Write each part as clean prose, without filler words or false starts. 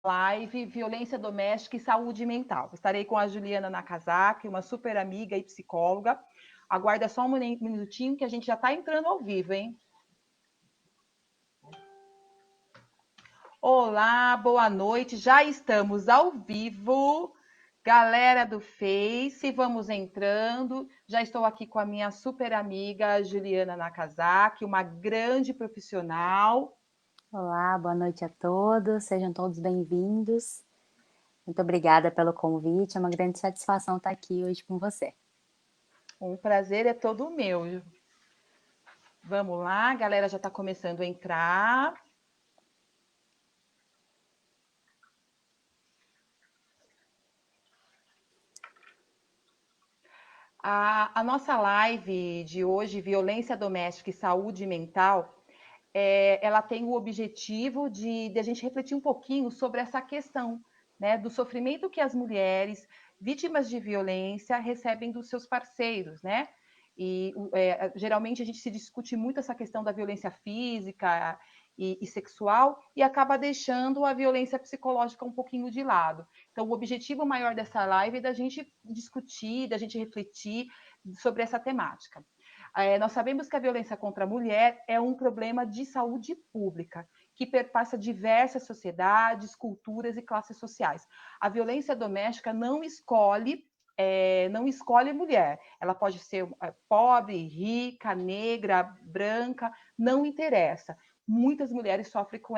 live Violência Doméstica e Saúde Mental. Estarei com a Juliana Nakazaki, uma super amiga e psicóloga. Aguarda só um minutinho que a gente já está entrando ao vivo, hein? Olá, boa noite. Já estamos ao vivo. Galera do Face, vamos entrando. Já estou aqui com a minha super amiga Juliana Nakazaki, uma grande profissional. Olá, boa noite a todos, sejam todos bem-vindos. Muito obrigada pelo convite, é uma grande satisfação estar aqui hoje com você. Um prazer é todo meu. Vamos lá, a galera já está começando a entrar. A nossa live de hoje, Violência Doméstica e Saúde Mental, ela tem o objetivo de a gente refletir um pouquinho sobre essa questão, né, do sofrimento que as mulheres vítimas de violência recebem dos seus parceiros, né? E geralmente a gente se discute muito essa questão da violência física e sexual e acaba deixando a violência psicológica um pouquinho de lado. Então, o objetivo maior dessa live é da gente discutir, da gente refletir sobre essa temática. Nós sabemos que a violência contra a mulher é um problema de saúde pública, que perpassa diversas sociedades, culturas e classes sociais. A violência doméstica não escolhe mulher. Ela pode ser pobre, rica, negra, branca, não interessa. Muitas mulheres sofrem com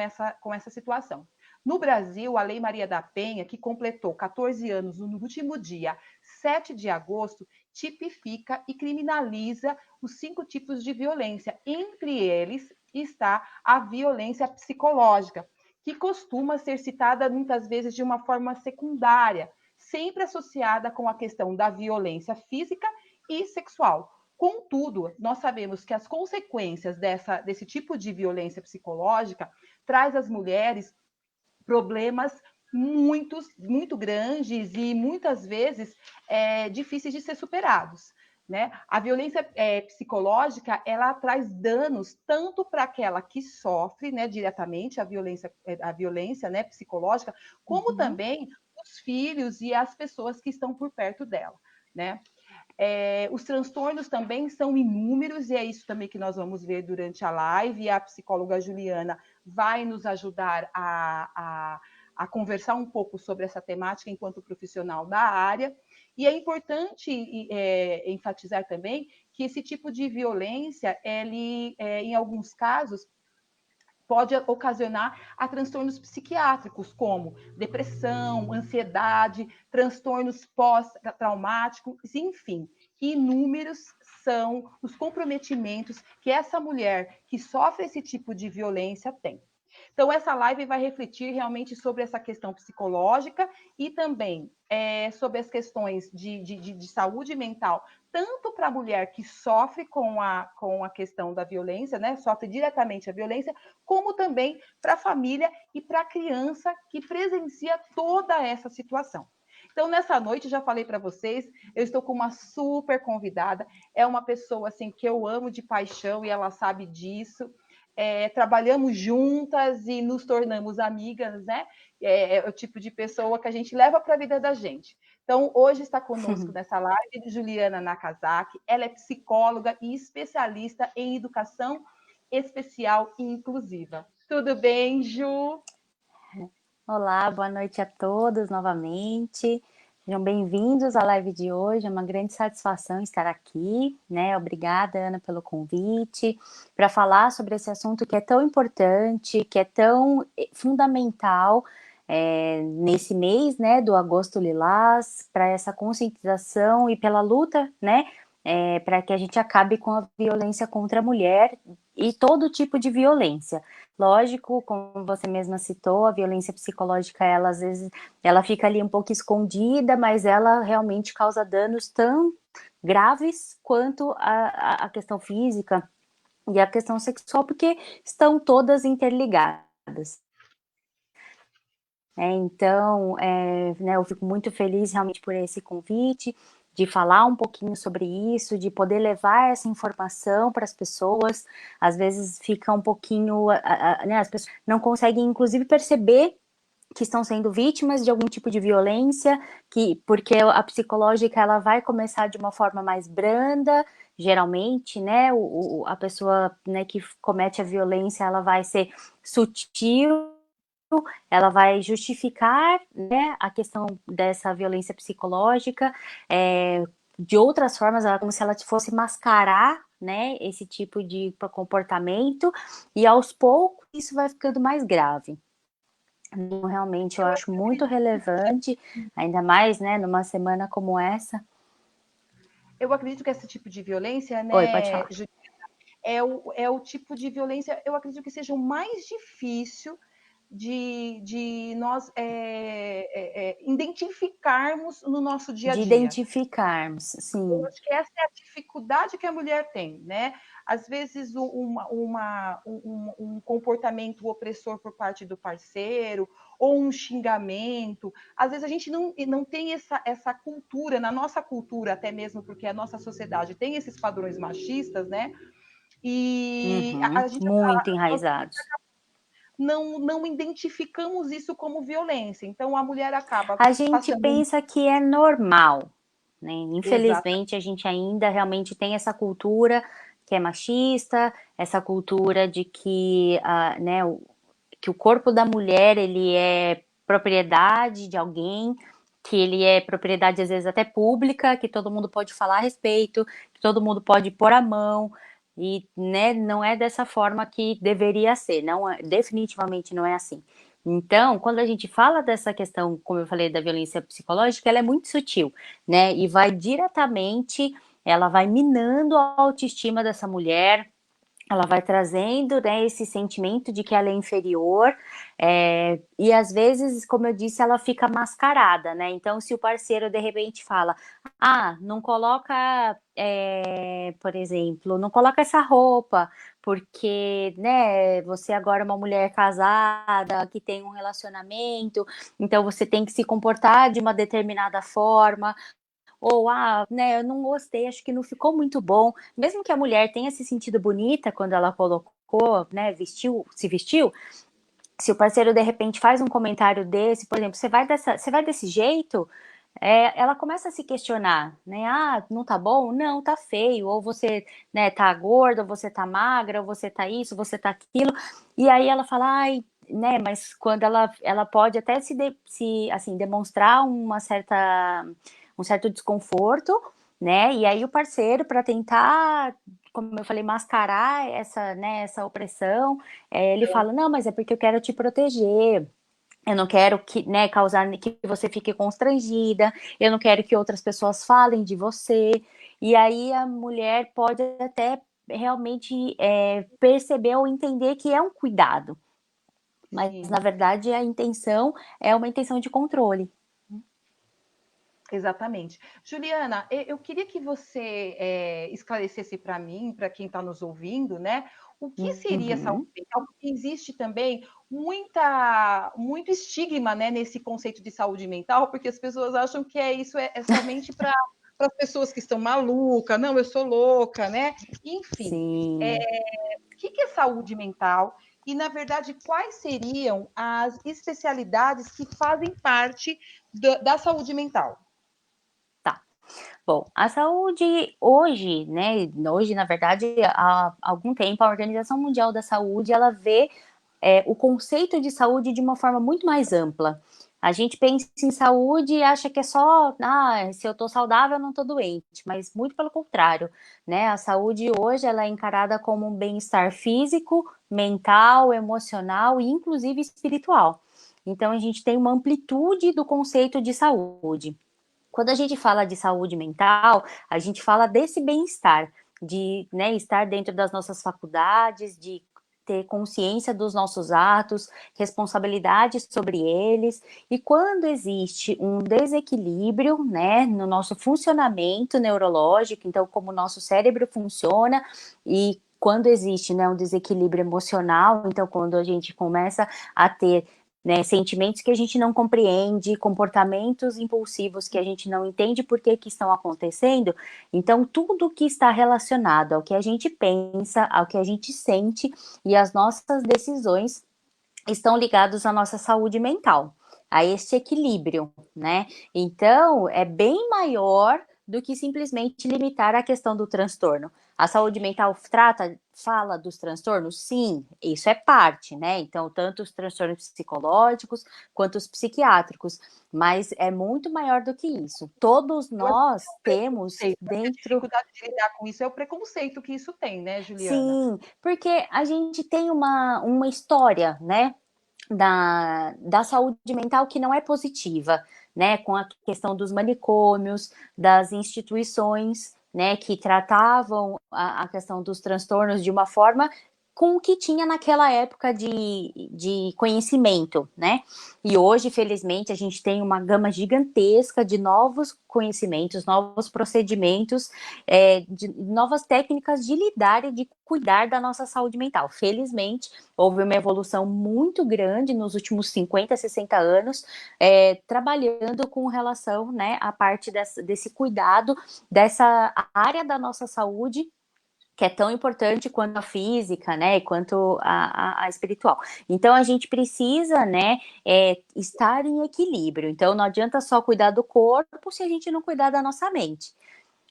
essa situação. No Brasil, a Lei Maria da Penha, que completou 14 anos no último dia 7 de agosto, tipifica e criminaliza os 5 tipos de violência. Entre eles está a violência psicológica, que costuma ser citada muitas vezes de uma forma secundária, sempre associada com a questão da violência física e sexual. Contudo, nós sabemos que as consequências desse tipo de violência psicológica traz às mulheres problemas muito grandes e muitas vezes difíceis de ser superados. Né? A violência psicológica ela traz danos tanto para aquela que sofre, né, diretamente a violência, né, psicológica, como também os filhos e as pessoas que estão por perto dela. Né? Os transtornos também são inúmeros, e é isso também que nós vamos ver durante a live, e a psicóloga Juliana vai nos ajudar a conversar um pouco sobre essa temática enquanto profissional da área. E é importante enfatizar também que esse tipo de violência, ele, em alguns casos, pode ocasionar a transtornos psiquiátricos, como depressão, ansiedade, transtornos pós-traumáticos, enfim, inúmeros são os comprometimentos que essa mulher que sofre esse tipo de violência tem. Então, essa live vai refletir realmente sobre essa questão psicológica e também sobre as questões de saúde mental, tanto para a mulher que sofre com a questão da violência, né, sofre diretamente a violência, como também para a família e para a criança que presencia toda essa situação. Então, nessa noite, já falei para vocês, eu estou com uma super convidada, é uma pessoa assim que eu amo de paixão e ela sabe disso. Trabalhamos juntas e nos tornamos amigas, né? É o tipo de pessoa que a gente leva para a vida da gente. Então, hoje está conosco nessa live Juliana Nakazaki. Ela é psicóloga e especialista em educação especial e inclusiva. Tudo bem, Ju? Olá, boa noite a todos novamente. Sejam bem-vindos à live de hoje. É uma grande satisfação estar aqui, né? Obrigada, Ana, pelo convite, para falar sobre esse assunto que é tão importante, que é tão fundamental nesse mês, né, do Agosto Lilás, para essa conscientização e pela luta, né, para que a gente acabe com a violência contra a mulher e todo tipo de violência. Lógico, como você mesma citou, a violência psicológica, ela às vezes, ela fica ali um pouco escondida, mas ela realmente causa danos tão graves quanto a questão física e a questão sexual, porque estão todas interligadas. Então, né, eu fico muito feliz realmente por esse convite, de falar um pouquinho sobre isso, de poder levar essa informação para as pessoas. Às vezes fica um pouquinho, né, as pessoas não conseguem, inclusive, perceber que estão sendo vítimas de algum tipo de violência, porque a psicológica ela vai começar de uma forma mais branda, geralmente, né, a pessoa, né, que comete a violência, ela vai ser sutil, ela vai justificar, né, a questão dessa violência psicológica, de outras formas, como se ela fosse mascarar, né, esse tipo de comportamento, e aos poucos isso vai ficando mais grave. Então, realmente eu Eu acho muito relevante, ainda mais, né, numa semana como essa. eu acredito que esse tipo de violência, Oi, pode né, falar. é o tipo de violência, eu acredito que seja o mais difícil de nós identificarmos no nosso dia a De dia. identificarmos, Eu sim. acho que essa é a dificuldade que a mulher tem, né? Às vezes um comportamento opressor por parte do parceiro, ou um xingamento. Às vezes a gente não tem essa cultura, na nossa cultura, até mesmo porque a nossa sociedade tem esses padrões machistas, né? E Uhum, a gente muito enraizados. não identificamos isso como violência. Então a mulher acaba A gente passando. pensa que é normal, né? Exato, Infelizmente, a gente ainda realmente tem essa cultura que é machista, essa cultura de que, né, que o corpo da mulher ele é propriedade de alguém, que ele é propriedade às vezes até pública, que todo mundo pode falar a respeito, que todo mundo pode pôr a mão, e, né, não é dessa forma que deveria ser, não definitivamente não é assim. Então, quando a gente fala dessa questão, como eu falei, da violência psicológica, ela é muito sutil, né? E vai diretamente, ela vai minando a autoestima dessa mulher, ela vai trazendo, né, esse sentimento de que ela é inferior, e às vezes, como eu disse, ela fica mascarada, né? Então, se o parceiro de repente fala, não coloca, por exemplo, não coloca essa roupa, porque, né, você agora é uma mulher casada, que tem um relacionamento, então você tem que se comportar de uma determinada forma, ou, né, eu não gostei, acho que não ficou muito bom. Mesmo que a mulher tenha se sentido bonita quando ela colocou, né, se vestiu, se o parceiro de repente faz um comentário desse, por exemplo, você vai desse jeito, ela começa a se questionar, né? Não tá bom? Não, tá feio. Ou você, né, tá gorda, ou você tá magra, ou você tá isso, você tá aquilo. E aí ela fala, né, mas quando ela pode até assim, demonstrar um certo desconforto, né? E aí o parceiro, para tentar, como eu falei, mascarar essa, né, essa opressão, ele fala, não, mas é porque eu quero te proteger. Eu não quero que, né, causar que você fique constrangida, eu não quero que outras pessoas falem de você. E aí a mulher pode até realmente perceber ou entender que é um cuidado, mas sim. na verdade a intenção é uma intenção de controle. Exatamente. Juliana, eu queria que você esclarecesse para mim, para quem está nos ouvindo, né, o que seria saúde Uhum. mental, porque existe também muito estigma, né, nesse conceito de saúde mental, porque as pessoas acham que isso é somente para as pessoas que estão malucas, não, eu sou louca, né? Enfim, Sim. o que é saúde mental? E, na verdade, quais seriam as especialidades que fazem parte da saúde mental? Tá. Bom, a saúde hoje, né? Hoje, na verdade, há algum tempo, a Organização Mundial da Saúde ela vê o conceito de saúde de uma forma muito mais ampla. A gente pensa em saúde e acha que é só, se eu tô saudável, eu não tô doente, mas muito pelo contrário, né? A saúde hoje ela é encarada como um bem-estar físico, mental, emocional e inclusive espiritual. Então a gente tem uma amplitude do conceito de saúde. Quando a gente fala de saúde mental, a gente fala desse bem-estar, de, né, estar dentro das nossas faculdades, de ter consciência dos nossos atos, responsabilidade sobre eles. E quando existe um desequilíbrio, né, no nosso funcionamento neurológico, então como o nosso cérebro funciona e quando existe, né, um desequilíbrio emocional, então quando a gente começa a ter, né, sentimentos que a gente não compreende, comportamentos impulsivos que a gente não entende por que estão acontecendo. Então, tudo que está relacionado ao que a gente pensa, ao que a gente sente e as nossas decisões estão ligados à nossa saúde mental. a este equilíbrio, né? Então, é bem maior do que simplesmente limitar a questão do transtorno. A saúde mental fala dos transtornos? Sim, isso é parte, né? Então, tanto os transtornos psicológicos quanto os psiquiátricos, mas é muito maior do que isso. Todos Eu acho que nós é um temos preconceito, acho que a dentro. dificuldade de lidar com isso é o preconceito que isso tem, né, Juliana? Sim, porque a gente tem uma história, né? Da saúde mental que não é positiva, né? Com a questão dos manicômios, das instituições, né? Que tratavam a questão dos transtornos de uma forma com o que tinha naquela época de conhecimento, né? E hoje, felizmente, a gente tem uma gama gigantesca de novos conhecimentos, novos procedimentos, de novas técnicas de lidar e de cuidar da nossa saúde mental. Felizmente, houve uma evolução muito grande nos últimos 50, 60 anos, trabalhando com relação, né, à parte desse cuidado, dessa área da nossa saúde, que é tão importante quanto a física, né, quanto a espiritual. Então, a gente precisa, né, estar em equilíbrio. Então, não adianta só cuidar do corpo se a gente não cuidar da nossa mente.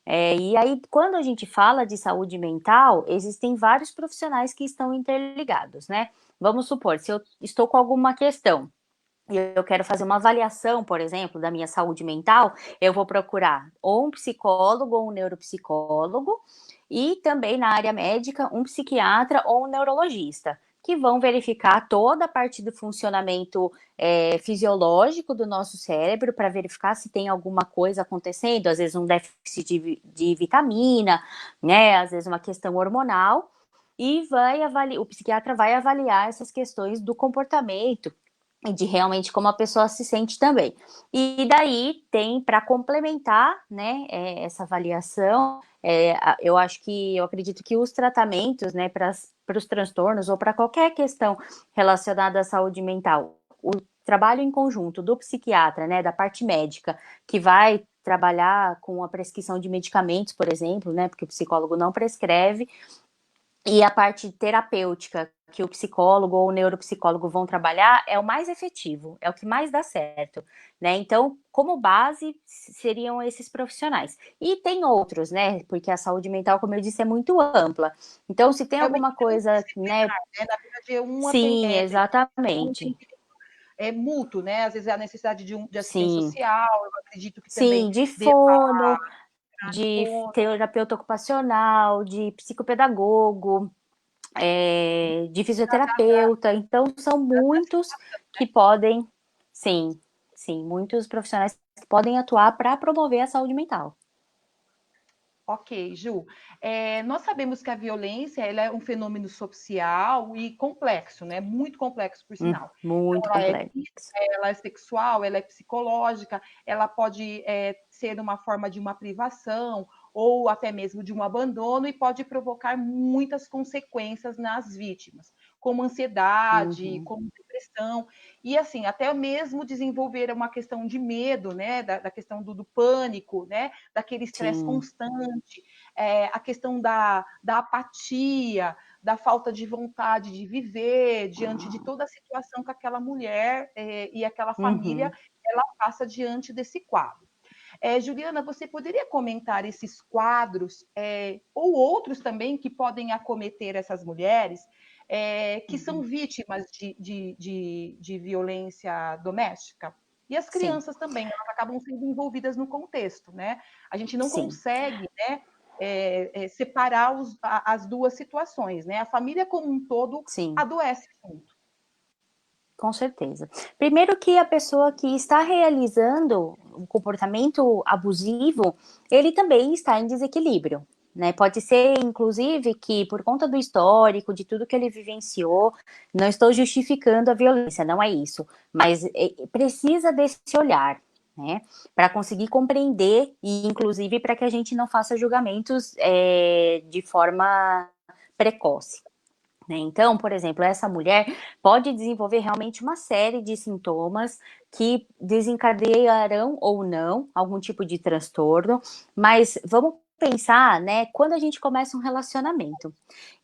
E aí, quando a gente fala de saúde mental, existem vários profissionais que estão interligados, né? Vamos supor, se eu estou com alguma questão e eu quero fazer uma avaliação, por exemplo, da minha saúde mental, eu vou procurar ou um psicólogo ou um neuropsicólogo, e também na área médica, um psiquiatra ou um neurologista, que vão verificar toda a parte do funcionamento fisiológico do nosso cérebro para verificar se tem alguma coisa acontecendo, às vezes um déficit de vitamina, né? Às vezes uma questão hormonal, e o psiquiatra vai avaliar essas questões do comportamento e de realmente como a pessoa se sente também. E daí tem, para complementar, né, essa avaliação, eu acredito que os tratamentos, né, para os transtornos ou para qualquer questão relacionada à saúde mental, o trabalho em conjunto do psiquiatra, né, da parte médica, que vai trabalhar com a prescrição de medicamentos, por exemplo, né, porque o psicólogo não prescreve, e a parte terapêutica que o psicólogo ou o neuropsicólogo vão trabalhar é o mais efetivo, é o que mais dá certo, né? Então, como base, seriam esses profissionais. E tem outros, né? Porque a saúde mental, como eu disse, é muito ampla. Então, se tem É uma alguma coisa, né? né? Na verdade, Sim, exatamente. é mútuo, né? Às vezes é a necessidade de assistência Sim, social, eu acredito que também sim, de deva fono, de fono, terapeuta ocupacional, de psicopedagogo, de fisioterapeuta. Então, são muitos que podem, sim, sim, muitos profissionais que podem atuar para promover a saúde mental. Ok, Ju. Nós sabemos que a violência ela é um fenômeno social e complexo, né? Muito complexo, por sinal. Então, Muito ela é complexo. física, ela é sexual, ela é psicológica, ela pode ser uma forma de uma privação ou até mesmo de um abandono e pode provocar muitas consequências nas vítimas, como ansiedade, Uhum, como depressão, e assim, até mesmo desenvolver uma questão de medo, né? Da questão do pânico, né? Daquele estresse sim. constante, a questão da apatia, da falta de vontade de viver diante de toda a situação que aquela mulher e aquela família Uhum, ela passa diante desse quadro. Juliana, você poderia comentar esses quadros ou outros também que podem acometer essas mulheres que são uhum. vítimas de violência doméstica? E as Sim, crianças também, elas acabam sendo envolvidas no contexto, né? A gente não sim, consegue, né, separar as duas situações, né? A família como um todo sim. adoece junto. Com certeza. Primeiro que a pessoa que está realizando um comportamento abusivo, ele também está em desequilíbrio, né? Pode ser, inclusive, que por conta do histórico, de tudo que ele vivenciou, não estou justificando a violência, não é isso, mas precisa desse olhar, né? Para conseguir compreender e, inclusive, para que a gente não faça julgamentos de forma precoce. Né? Então, por exemplo, essa mulher pode desenvolver realmente uma série de sintomas que desencadearão ou não algum tipo de transtorno, mas vamos pensar, né, quando a gente começa um relacionamento.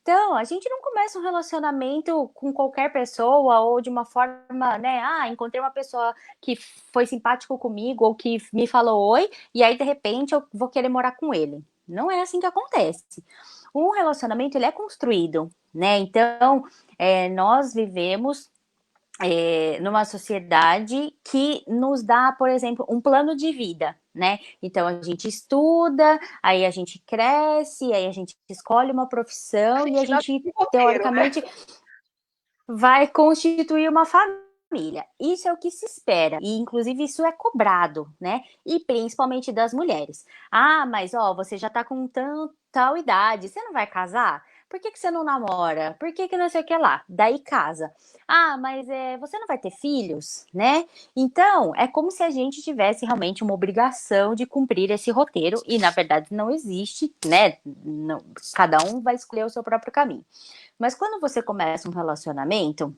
Então, a gente não começa um relacionamento com qualquer pessoa ou de uma forma, né? Ah, encontrei uma pessoa que foi simpático comigo ou que me falou oi, e aí de repente eu vou querer morar com ele. Não é assim que acontece. Um relacionamento ele é construído, né? Então, nós vivemos numa sociedade que nos dá, por exemplo, um plano de vida, né? Então a gente estuda, aí a gente cresce, aí a gente escolhe uma A profissão e a gente nasce gente, com roteiro, né? teoricamente, vai constituir uma família. Isso é o que se espera, e inclusive isso é cobrado, né? E principalmente das mulheres. Ah, mas ó, você já tá com tal idade, você não vai casar? Por que você não namora? Por que não sei o que lá? Daí casa. Ah, mas você não vai ter filhos, né? Então, é como se a gente tivesse realmente uma obrigação de cumprir esse roteiro, e na verdade não existe, né? Não, cada um vai escolher o seu próprio caminho. Mas quando você começa um relacionamento,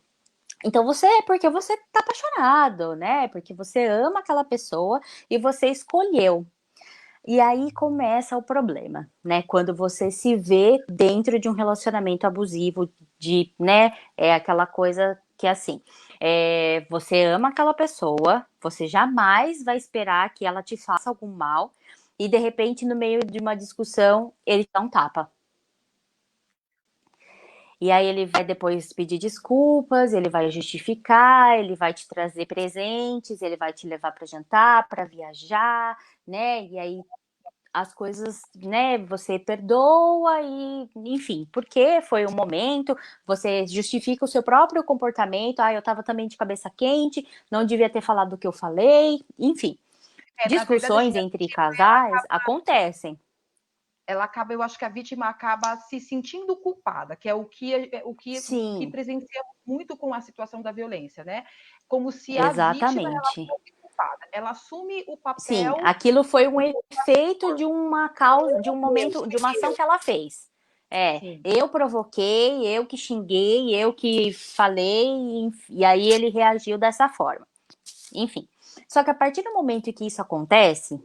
então você é porque você tá apaixonado, né? Porque você ama aquela pessoa e você escolheu. E aí começa o problema, né? Quando você se vê dentro de um relacionamento abusivo, de, né? É aquela coisa que é assim, você ama aquela pessoa, você jamais vai esperar que ela te faça algum mal, e de repente, no meio de uma discussão, ele dá um tapa. E aí ele vai depois pedir desculpas, ele vai justificar, ele vai te trazer presentes, ele vai te levar para jantar, para viajar, né? E aí as coisas, né, você perdoa e, enfim, porque foi um momento, você justifica o seu próprio comportamento, eu tava também de cabeça quente, não devia ter falado o que eu falei, enfim. Na verdade, assim, Discussões a entre vítima, ela casais acaba, acontecem. eu acho que a vítima acaba se sentindo culpada, que é o que Sim, presenciamos muito com a situação da violência, né? Como se a vítima ela exatamente. fosse culpada. Ela assume o Sim, papel aquilo foi um do efeito agressor. de uma causa, de um Deus, momento, de uma ação que ela fez. sim. Eu provoquei, eu que xinguei, eu que falei, e aí ele reagiu dessa forma. Enfim. Só que a partir do momento que isso acontece,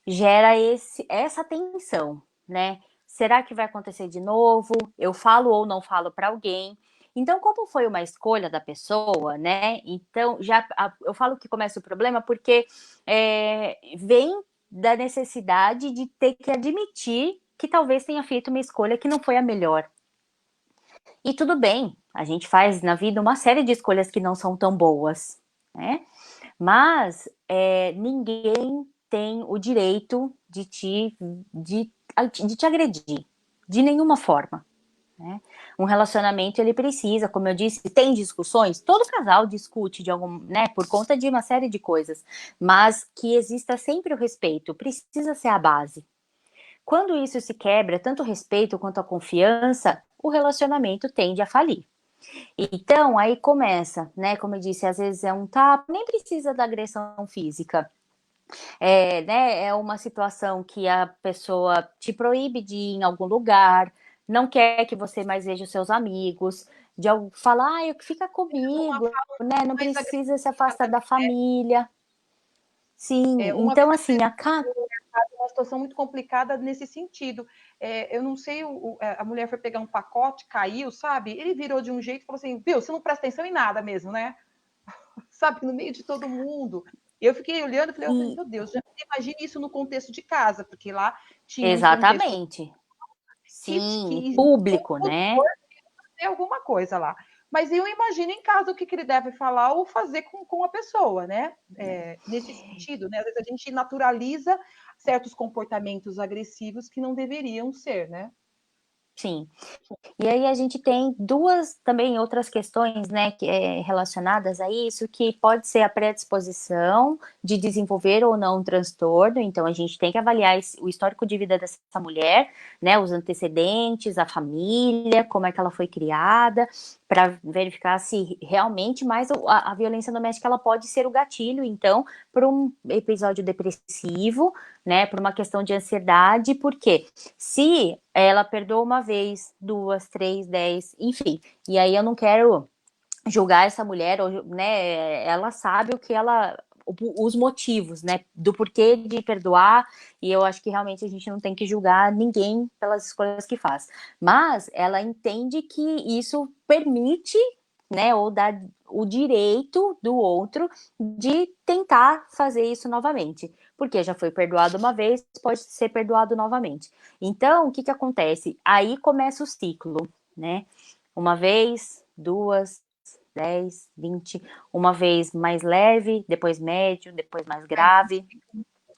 gera essa tensão, né? Será que vai acontecer de novo? Eu falo ou não falo para alguém? Então, como foi uma escolha da pessoa, né? Então, eu falo que começa o problema porque vem da necessidade de ter que admitir que talvez tenha feito uma escolha que não foi a melhor. E tudo bem, a gente faz na vida uma série de escolhas que não são tão boas, né? Mas ninguém tem o direito de te agredir, de nenhuma forma. Né? Um relacionamento, ele precisa, como eu disse, tem discussões, todo casal discute de algum, né, por conta de uma série de coisas, mas que exista sempre o respeito, precisa ser a base. Quando isso se quebra, tanto o respeito quanto a confiança, o relacionamento tende a falir. Então, aí começa, né? Como eu disse, às vezes é um tapa, nem precisa da agressão física. Né, é uma situação que a pessoa te proíbe de ir em algum lugar, não quer que você mais veja os seus amigos, de falar, fica Uma comigo, fala né? Não mais precisa se agressiva afastar da também, né? família. Sim, Uma então vez assim, uma situação muito complicada nesse sentido. Eu não sei, a mulher foi pegar um pacote, caiu, sabe? Ele virou de um jeito e falou assim: viu, você não presta atenção em nada mesmo, né? Sabe, no meio de todo mundo. E eu fiquei olhando e falei, e, meu Deus, já imagine isso no contexto de casa, porque lá tinha um contexto exatamente, que sim, existia público, um né? fazer alguma coisa lá. Mas eu imagino em casa o que ele deve falar ou fazer com a pessoa, né? Nesse sentido, né? Às vezes a gente naturaliza certos comportamentos agressivos que não deveriam ser, né? Sim. E aí a gente tem duas também outras questões, né, relacionadas a isso, que pode ser a predisposição de desenvolver ou não um transtorno. Então a gente tem que avaliar o histórico de vida dessa mulher, né, os antecedentes, a família, como é que ela foi criada, para verificar se realmente mais a violência doméstica ela pode ser o gatilho, então, para um episódio depressivo, né, por uma questão de ansiedade, porque se ela perdoa uma vez, duas, três, 10, enfim, e aí eu não quero julgar essa mulher, né, ela sabe o que ela os motivos, né, do porquê de perdoar, e eu acho que realmente a gente não tem que julgar ninguém pelas escolhas que faz. Mas ela entende que isso permite, né, ou dá o direito do outro de tentar fazer isso novamente, porque já foi perdoado uma vez, pode ser perdoado novamente. Então, o que acontece? Aí começa o ciclo, né? Uma vez, duas, 10, 20, uma vez mais leve, depois médio, depois mais grave.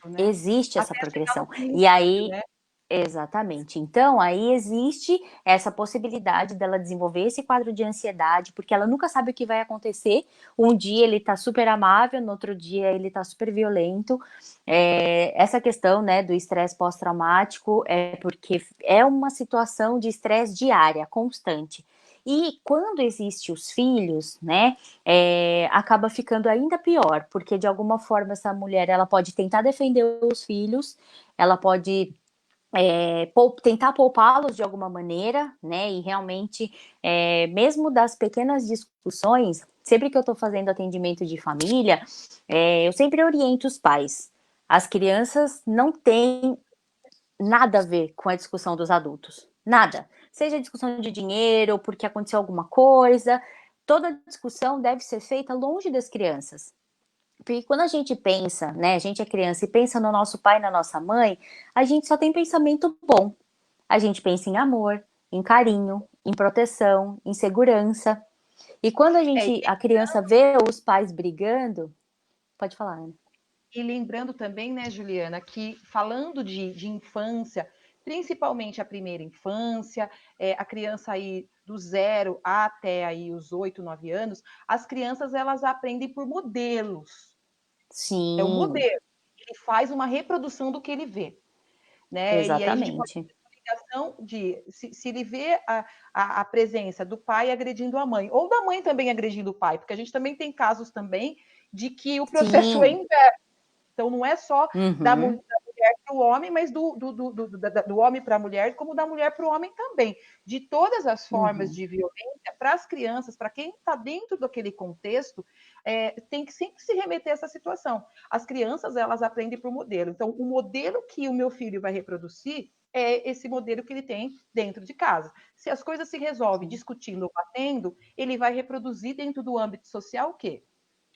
Né? Existe essa Até chegar no progressão. E feminicidio, aí, né? exatamente. Então, aí existe essa possibilidade dela desenvolver esse quadro de ansiedade, porque ela nunca sabe o que vai acontecer. Um dia ele tá super amável, no outro dia ele tá super violento. Essa questão, né, do estresse pós-traumático é porque é uma situação de estresse diária, constante. E quando existe os filhos, né, acaba ficando ainda pior, porque de alguma forma essa mulher ela pode tentar defender os filhos, ela pode tentar poupá-los de alguma maneira, né? E realmente, mesmo das pequenas discussões, sempre que eu estou fazendo atendimento de família, eu sempre oriento os pais. As crianças não têm nada a ver com a discussão dos adultos. Nada. Seja discussão de dinheiro, ou porque aconteceu alguma coisa, toda discussão deve ser feita longe das crianças. Porque quando a gente pensa, né, a gente é criança e pensa no nosso pai e na nossa mãe, a gente só tem pensamento bom. A gente pensa em amor, em carinho, em proteção, em segurança. E quando a criança vê os pais brigando, pode falar, Ana. E lembrando também, né, Juliana, que falando de infância, principalmente a primeira infância, a criança aí do 0 até aí os 8, 9 anos, as crianças elas aprendem por modelos. É o Sim, modelo. Ele faz uma reprodução do que ele vê. Né? E aí a gente pode exatamente. ter uma ligação de se ele vê a presença do pai agredindo a mãe, ou da mãe também agredindo o pai, porque a gente também tem casos também de que o processo é Sim. inverso. Então, não é só da Uhum. mulher para o homem, mas do homem para a mulher, como da mulher para o homem também. De todas as formas Uhum. de violência, para as crianças, para quem está dentro daquele contexto, tem que sempre se remeter a essa situação. As crianças, elas aprendem por modelo. Então, o modelo que o meu filho vai reproduzir é esse modelo que ele tem dentro de casa. Se as coisas se resolvem discutindo ou batendo, ele vai reproduzir dentro do âmbito social o quê?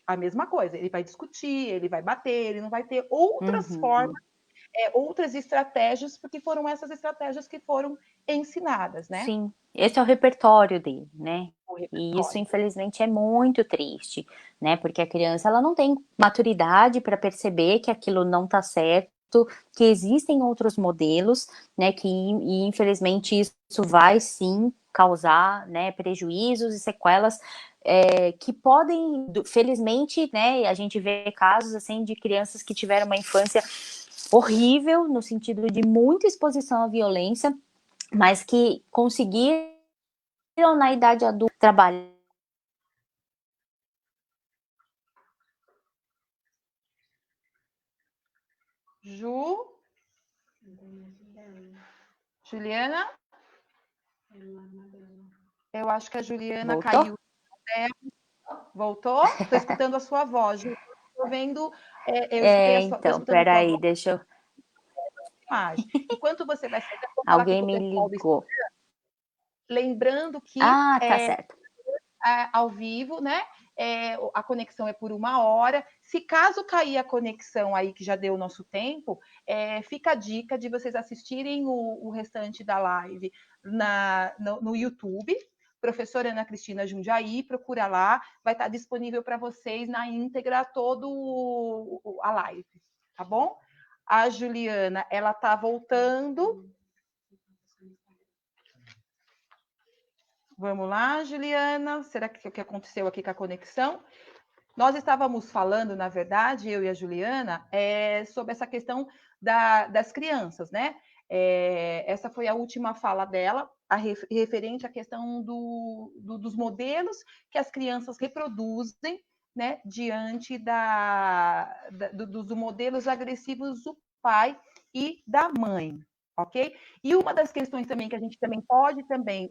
A mesma coisa, ele vai discutir, ele vai bater, ele não vai ter outras formas, Uhum. outras estratégias, porque foram essas estratégias que foram ensinadas, né? Sim, esse é o repertório dele, né? O E isso, repertório. infelizmente, é muito triste, né? Porque a criança ela não tem maturidade para perceber que aquilo não está certo, que existem outros modelos, né? E infelizmente isso vai sim causar, né, prejuízos e sequelas que podem, felizmente, né? A gente vê casos assim de crianças que tiveram uma infância horrível no sentido de muita exposição à violência, mas que conseguiram na idade adulta trabalhar. Ju, Juliana, eu acho que a Juliana Voltou? caiu. Voltou? Estou escutando a sua voz, Ju. Estou vendo, eu escutei estou Então, escutando a tua peraí, voz deixa eu. e imagem. Enquanto você vai fazer, eu vou falar aqui Alguém com o me pessoal do ligou. lembrando que Ah, tá certo. ao vivo, né? A conexão é por 1 hora. Se caso cair a conexão aí, que já deu o nosso tempo, fica a dica de vocês assistirem o restante da live no YouTube. Professora Ana Cristina Jundiaí, procura lá, vai estar disponível para vocês na íntegra todo a live, tá bom? A Juliana, ela está voltando. Vamos lá, Juliana. Será que o que aconteceu aqui com a conexão? Nós estávamos falando, na verdade, eu e a Juliana, sobre essa questão das crianças, né? Essa foi a última fala dela, referente à questão dos modelos que as crianças reproduzem, né, diante dos modelos agressivos do pai e da mãe, ok? E uma das questões também que a gente também pode também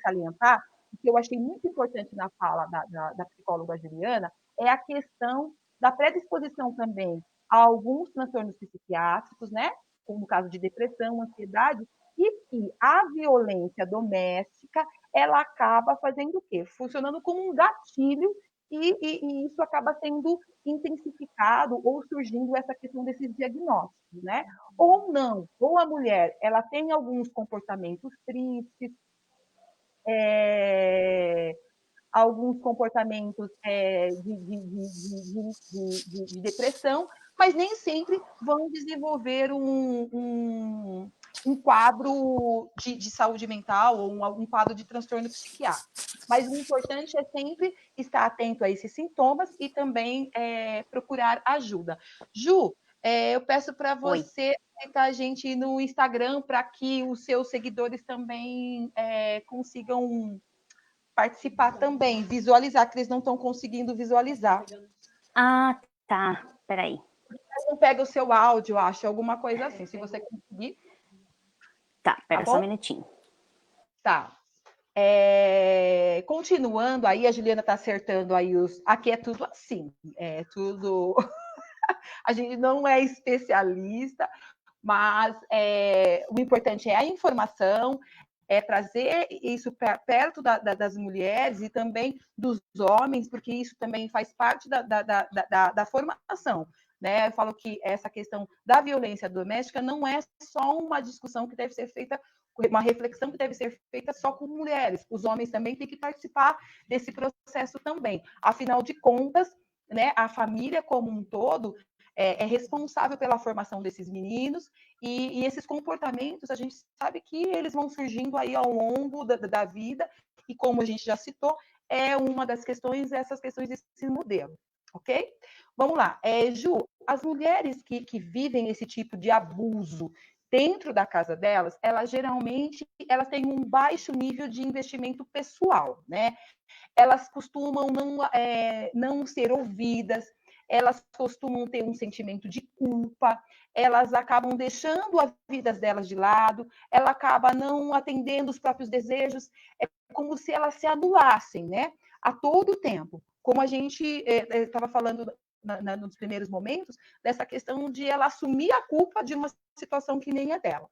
salientar, que eu achei muito importante na fala da psicóloga Juliana, é a questão da predisposição também a alguns transtornos psiquiátricos, né? Como no caso de depressão, ansiedade, e que a violência doméstica ela acaba fazendo o quê? Funcionando como um gatilho e isso acaba sendo intensificado ou surgindo essa questão desses diagnósticos, né? Ou não, ou a mulher ela tem alguns comportamentos tristes, é, alguns comportamentos de depressão, mas nem sempre vão desenvolver um quadro de saúde mental ou um quadro de transtorno psiquiátrico. Mas o importante é sempre estar atento a esses sintomas e também procurar ajuda. Ju, eu peço para você aceitar a gente no Instagram para que os seus seguidores também consigam participar também, visualizar, que eles não estão conseguindo visualizar. Ah, tá. Peraí. Não pega o seu áudio, acho, alguma coisa assim. Se você conseguir. Tá, pera só um minutinho. Tá. Continuando aí, a Juliana está acertando aí os. Aqui é tudo assim, é tudo. A gente não é especialista, mas o importante é a informação, é trazer isso perto das mulheres e também dos homens, porque isso também faz parte da formação. Né? Eu falo que essa questão da violência doméstica não é só uma discussão que deve ser feita, uma reflexão que deve ser feita só com mulheres. Os homens também têm que participar desse processo também. Afinal de contas, né, a família como um todo é responsável pela formação desses meninos e esses comportamentos a gente sabe que eles vão surgindo aí ao longo da vida e como a gente já citou, é uma das questões, essas questões desse modelo, ok? Vamos lá. Ju, as mulheres que vivem esse tipo de abuso dentro da casa delas, elas geralmente elas têm um baixo nível de investimento pessoal, né? Elas costumam não ser ouvidas, elas costumam ter um sentimento de culpa, elas acabam deixando as vidas delas de lado, ela acaba não atendendo os próprios desejos, é como se elas se anulassem, né? A todo tempo. Como a gente estava falando nos primeiros momentos, dessa questão de ela assumir a culpa de uma situação que nem é dela.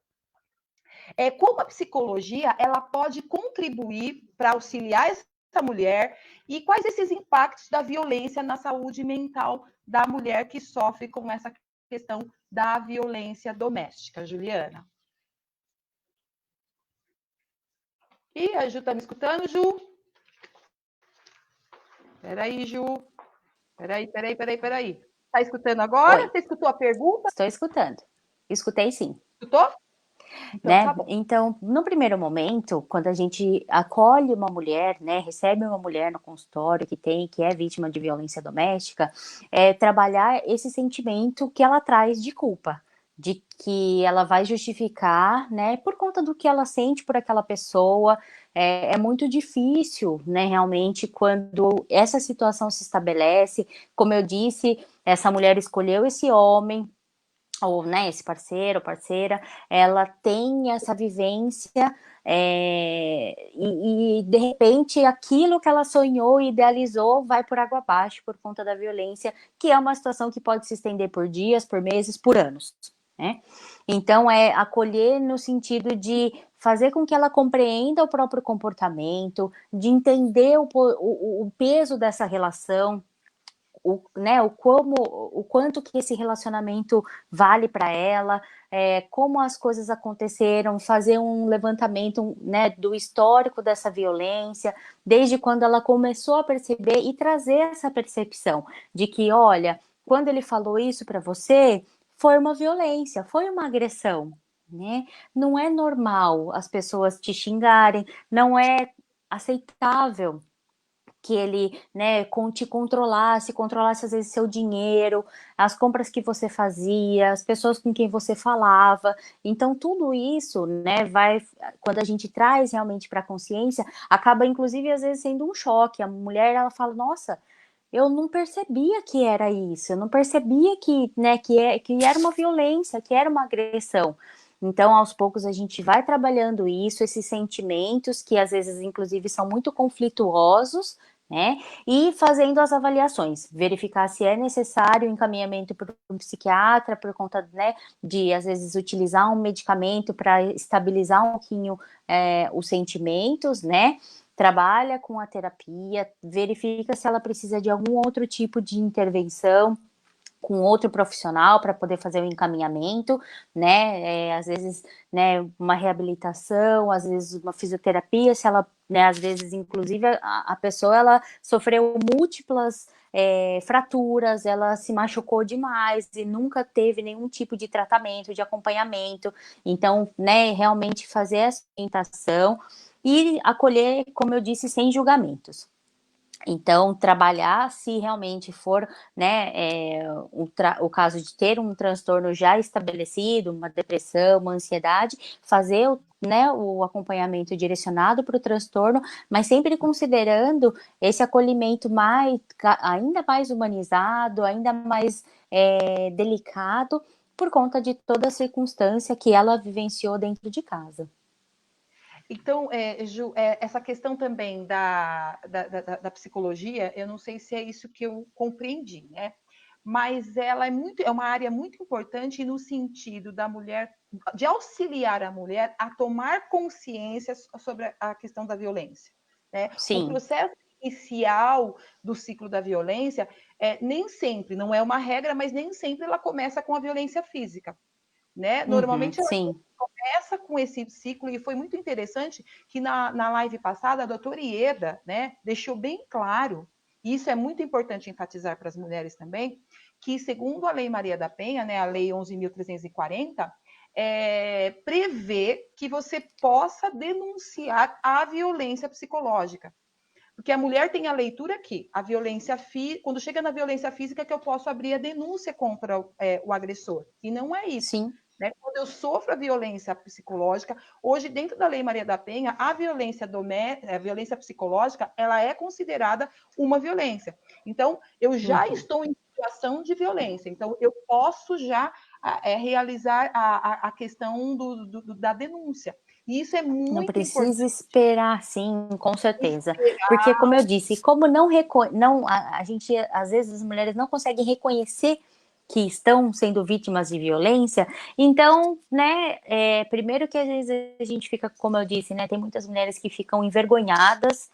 Como a psicologia ela pode contribuir para auxiliar essa mulher e quais esses impactos da violência na saúde mental da mulher que sofre com essa questão da violência doméstica, Juliana? E a Ju está me escutando, Ju? Peraí, Ju. Peraí. Está escutando agora? Oi. Você escutou a pergunta? Estou escutando. Escutei sim. Escutou? Então, né? tá bom. Então, no primeiro momento, quando a gente acolhe uma mulher, né, recebe uma mulher no consultório que é vítima de violência doméstica, trabalhar esse sentimento que ela traz de culpa, de que ela vai justificar, né, por conta do que ela sente por aquela pessoa. É muito difícil, né, realmente, quando essa situação se estabelece. Como eu disse, essa mulher escolheu esse homem, ou, né, esse parceiro ou parceira, ela tem essa vivência e de repente aquilo que ela sonhou e idealizou vai por água abaixo por conta da violência, que é uma situação que pode se estender por dias, por meses, por anos, né? Então é acolher no sentido de fazer com que ela compreenda o próprio comportamento, de entender o peso dessa relação, o quanto que esse relacionamento vale para ela, como as coisas aconteceram, fazer um levantamento, né, do histórico dessa violência, desde quando ela começou a perceber e trazer essa percepção de que, olha, quando ele falou isso para você, foi uma violência, foi uma agressão, né? Não é normal as pessoas te xingarem, não é aceitável que ele, né, te controlasse às vezes seu dinheiro, as compras que você fazia, as pessoas com quem você falava. Então tudo isso, né, quando a gente traz realmente para a consciência, acaba inclusive às vezes sendo um choque. A mulher, ela fala: nossa, eu não percebia que era isso, eu não percebia que, né, que era uma violência, que era uma agressão. Então, aos poucos, a gente vai trabalhando isso, esses sentimentos que às vezes, inclusive, são muito conflituosos, né? E fazendo as avaliações, verificar se é necessário o encaminhamento para um psiquiatra por conta, né, de às vezes utilizar um medicamento para estabilizar um pouquinho os sentimentos, né? Trabalha com a terapia, verifica se ela precisa de algum outro tipo de intervenção com outro profissional para poder fazer o encaminhamento, né? Às vezes, né, uma reabilitação, às vezes uma fisioterapia, se ela, né, às vezes, inclusive, a pessoa ela sofreu múltiplas fraturas, ela se machucou demais e nunca teve nenhum tipo de tratamento, de acompanhamento. Então, né, realmente fazer essa orientação e acolher, como eu disse, sem julgamentos. Então, trabalhar se realmente for, né, o caso de ter um transtorno já estabelecido, uma depressão, uma ansiedade, fazer né, o acompanhamento direcionado para o transtorno, mas sempre considerando esse acolhimento ainda mais humanizado, ainda mais delicado, por conta de toda a circunstância que ela vivenciou dentro de casa. Então, Ju, essa questão também da psicologia, eu não sei se é isso que eu compreendi, né? Mas ela é uma área muito importante no sentido da mulher, de auxiliar a mulher a tomar consciência sobre a questão da violência. Né? O Sim. processo inicial do ciclo da violência, nem sempre, não é uma regra, mas nem sempre ela começa com a violência física. Né? Normalmente ela Sim. começa com esse ciclo, e foi muito interessante que na live passada a doutora Ieda, né, deixou bem claro, e isso é muito importante enfatizar para as mulheres também, que segundo a Lei Maria da Penha, né, a Lei 11.340, prevê que você possa denunciar a violência psicológica. Porque a mulher tem a leitura aqui, a violência quando chega na violência física, que eu posso abrir a denúncia contra o agressor. E não é isso. Sim. Né? Quando eu sofro a violência psicológica, hoje, dentro da Lei Maria da Penha, a violência psicológica, ela é considerada uma violência. Então, eu já estou em situação de violência. Então, eu posso já realizar a questão da denúncia. E isso é Não muito precisa importante. esperar, sim, com certeza. Porque, como eu disse, como não a gente, às vezes, as mulheres não conseguem reconhecer que estão sendo vítimas de violência, então, né, primeiro que às vezes a gente fica, como eu disse, né, tem muitas mulheres que ficam envergonhadas,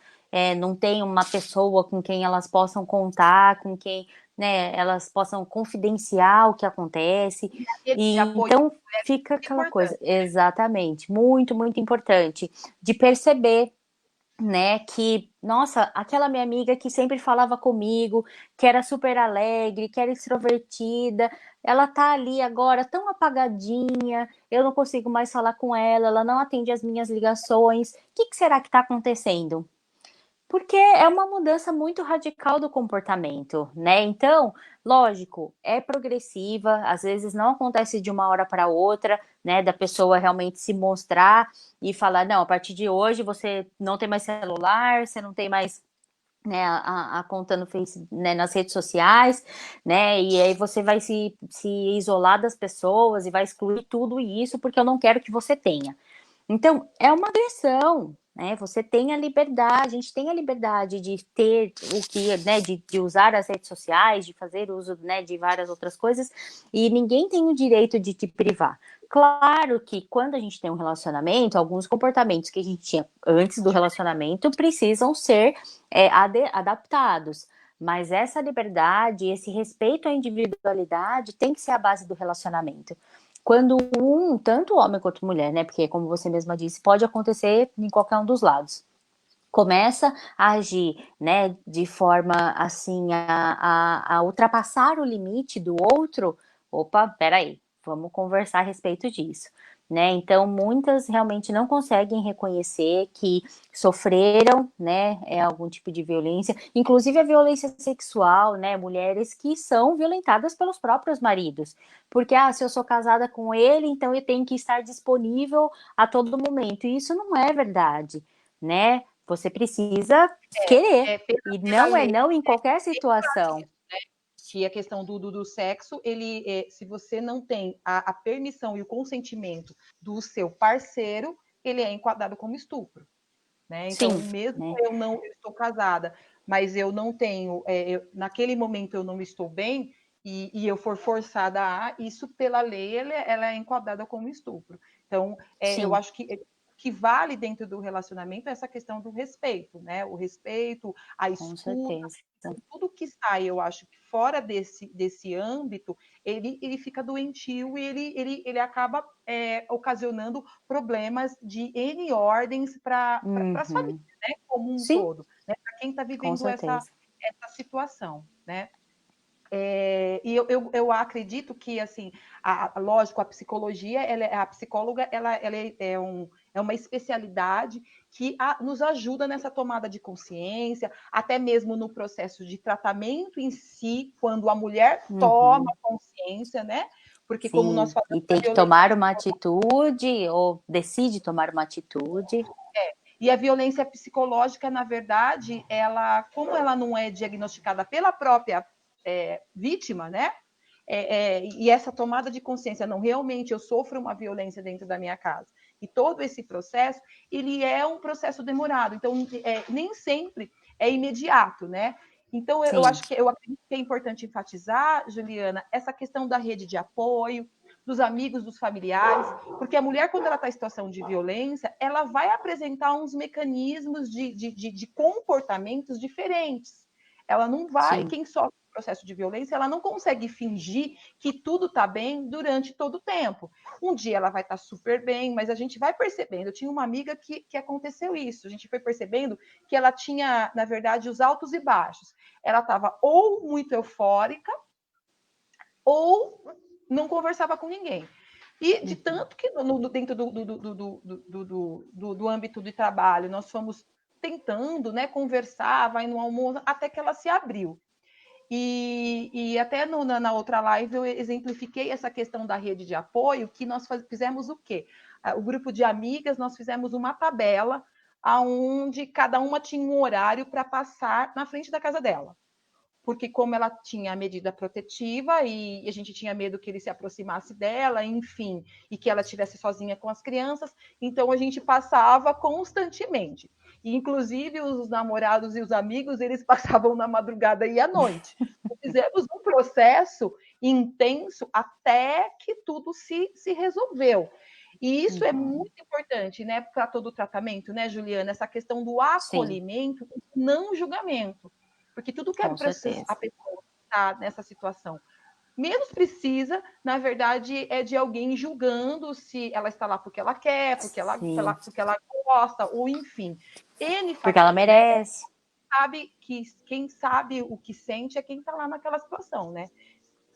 não tem uma pessoa com quem elas possam contar, com quem, né, elas possam confidenciar o que acontece, Rede de e apoio então fica é aquela coisa, importante. exatamente, muito, muito importante, de perceber, né, que, nossa, aquela minha amiga que sempre falava comigo, que era super alegre, que era extrovertida, ela tá ali agora tão apagadinha, eu não consigo mais falar com ela, ela não atende as minhas ligações, o que será que tá acontecendo? Porque é uma mudança muito radical do comportamento, né? Então, lógico, é progressiva, às vezes não acontece de uma hora para outra, né? Da pessoa realmente se mostrar e falar: não, a partir de hoje você não tem mais celular, você não tem mais. Né, a conta no Face, né, nas redes sociais, né? E aí você vai se isolar das pessoas e vai excluir tudo isso porque eu não quero que você tenha. Então, é uma agressão, né? Você tem a liberdade, a gente tem a liberdade de ter o que, né, de usar as redes sociais, de fazer uso, né, de várias outras coisas, e ninguém tem o direito de te privar. Claro que quando a gente tem um relacionamento, alguns comportamentos que a gente tinha antes do relacionamento precisam ser adaptados. Mas essa liberdade, esse respeito à individualidade tem que ser a base do relacionamento. Quando tanto homem quanto mulher, né? Porque, como você mesma disse, pode acontecer em qualquer um dos lados. Começa a agir, né, de forma assim a ultrapassar o limite do outro. Opa, peraí, vamos conversar a respeito disso. Né? Então, muitas realmente não conseguem reconhecer que sofreram, né, algum tipo de violência, inclusive a violência sexual, né, mulheres que são violentadas pelos próprios maridos, porque, se eu sou casada com ele, então eu tenho que estar disponível a todo momento, e isso não é verdade, né? Você precisa querer, e Pela não é lei, não em qualquer situação. que a questão do sexo, se você não tem a permissão e o consentimento do seu parceiro, ele é enquadrado como estupro. Né? Então, Sim, mesmo né? eu estou casada, mas eu não tenho, naquele momento eu não estou bem, e eu for forçada a, isso pela lei, ela é enquadrada como estupro. Então, eu Sim, acho que vale dentro do relacionamento essa questão do respeito, né? O respeito, a com escuta, certeza. tudo que sai, eu acho que fora desse âmbito, ele fica doentio e ele acaba ocasionando problemas de N ordens para as famílias, Uhum. né, como um Sim, todo, né, para quem está com vivendo essa certeza. situação, né? E eu acredito que, assim, lógico, a psicologia, a psicóloga, ela é uma especialidade que nos ajuda nessa tomada de consciência, até mesmo no processo de tratamento em si, quando a mulher toma Uhum. consciência, né? Porque como nós Sim, falamos e da tem que violência tomar uma atitude ou decide tomar uma atitude. e a violência psicológica, na verdade, como ela não é diagnosticada pela própria vítima, né? E essa tomada de consciência, não, realmente eu sofro uma violência dentro da minha casa. E todo esse processo, ele é um processo demorado. Então, nem sempre é imediato, né? Então, Sim, eu acredito que é importante enfatizar, Juliana, essa questão da rede de apoio, dos amigos, dos familiares, porque a mulher, quando ela está em situação de violência, ela vai apresentar uns mecanismos de comportamentos diferentes. Ela não vai, sim. quem sofre processo de violência, ela não consegue fingir que tudo está bem durante todo o tempo. Um dia ela vai estar super bem, mas a gente vai percebendo. Eu tinha uma amiga que aconteceu isso. A gente foi percebendo que ela tinha, na verdade, os altos e baixos. Ela estava ou muito eufórica ou não conversava com ninguém. E de Uhum. tanto que dentro do âmbito de trabalho nós fomos tentando, né, conversar, vai no almoço, até que ela se abriu. E até na outra live eu exemplifiquei essa questão da rede de apoio, que nós fizemos o quê? O grupo de amigas, nós fizemos uma tabela onde cada uma tinha um horário para passar na frente da casa dela. Porque como ela tinha a medida protetiva e a gente tinha medo que ele se aproximasse dela, enfim, e que ela estivesse sozinha com as crianças, então a gente passava constantemente. E, inclusive, os namorados e os amigos, eles passavam na madrugada e à noite. Fizemos um processo intenso até que tudo se resolveu. E isso é Uhum. muito importante, né, para todo o tratamento, né, Juliana? Essa questão do Sim, acolhimento, não julgamento. Porque tudo que a com pessoa certeza. está nessa situação menos precisa, na verdade, é de alguém julgando se ela está lá porque ela quer, Sim, porque ela gosta, ou enfim, N porque ela fatores, né? merece. Quem sabe o que sente é quem está lá naquela situação, né?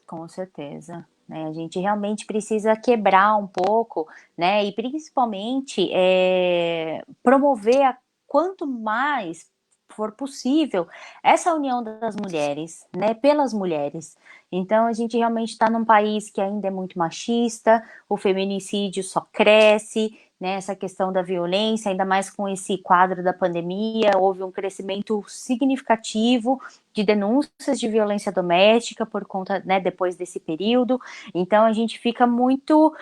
Com certeza. Né? A gente realmente precisa quebrar um pouco, né? E principalmente promover quanto mais for possível essa união das mulheres, né? Pelas mulheres. Então a gente realmente está num país que ainda é muito machista, o feminicídio só cresce, né? Essa questão da violência, ainda mais com esse quadro da pandemia, houve um crescimento significativo de denúncias de violência doméstica por conta, né, depois desse período. Então a gente fica muito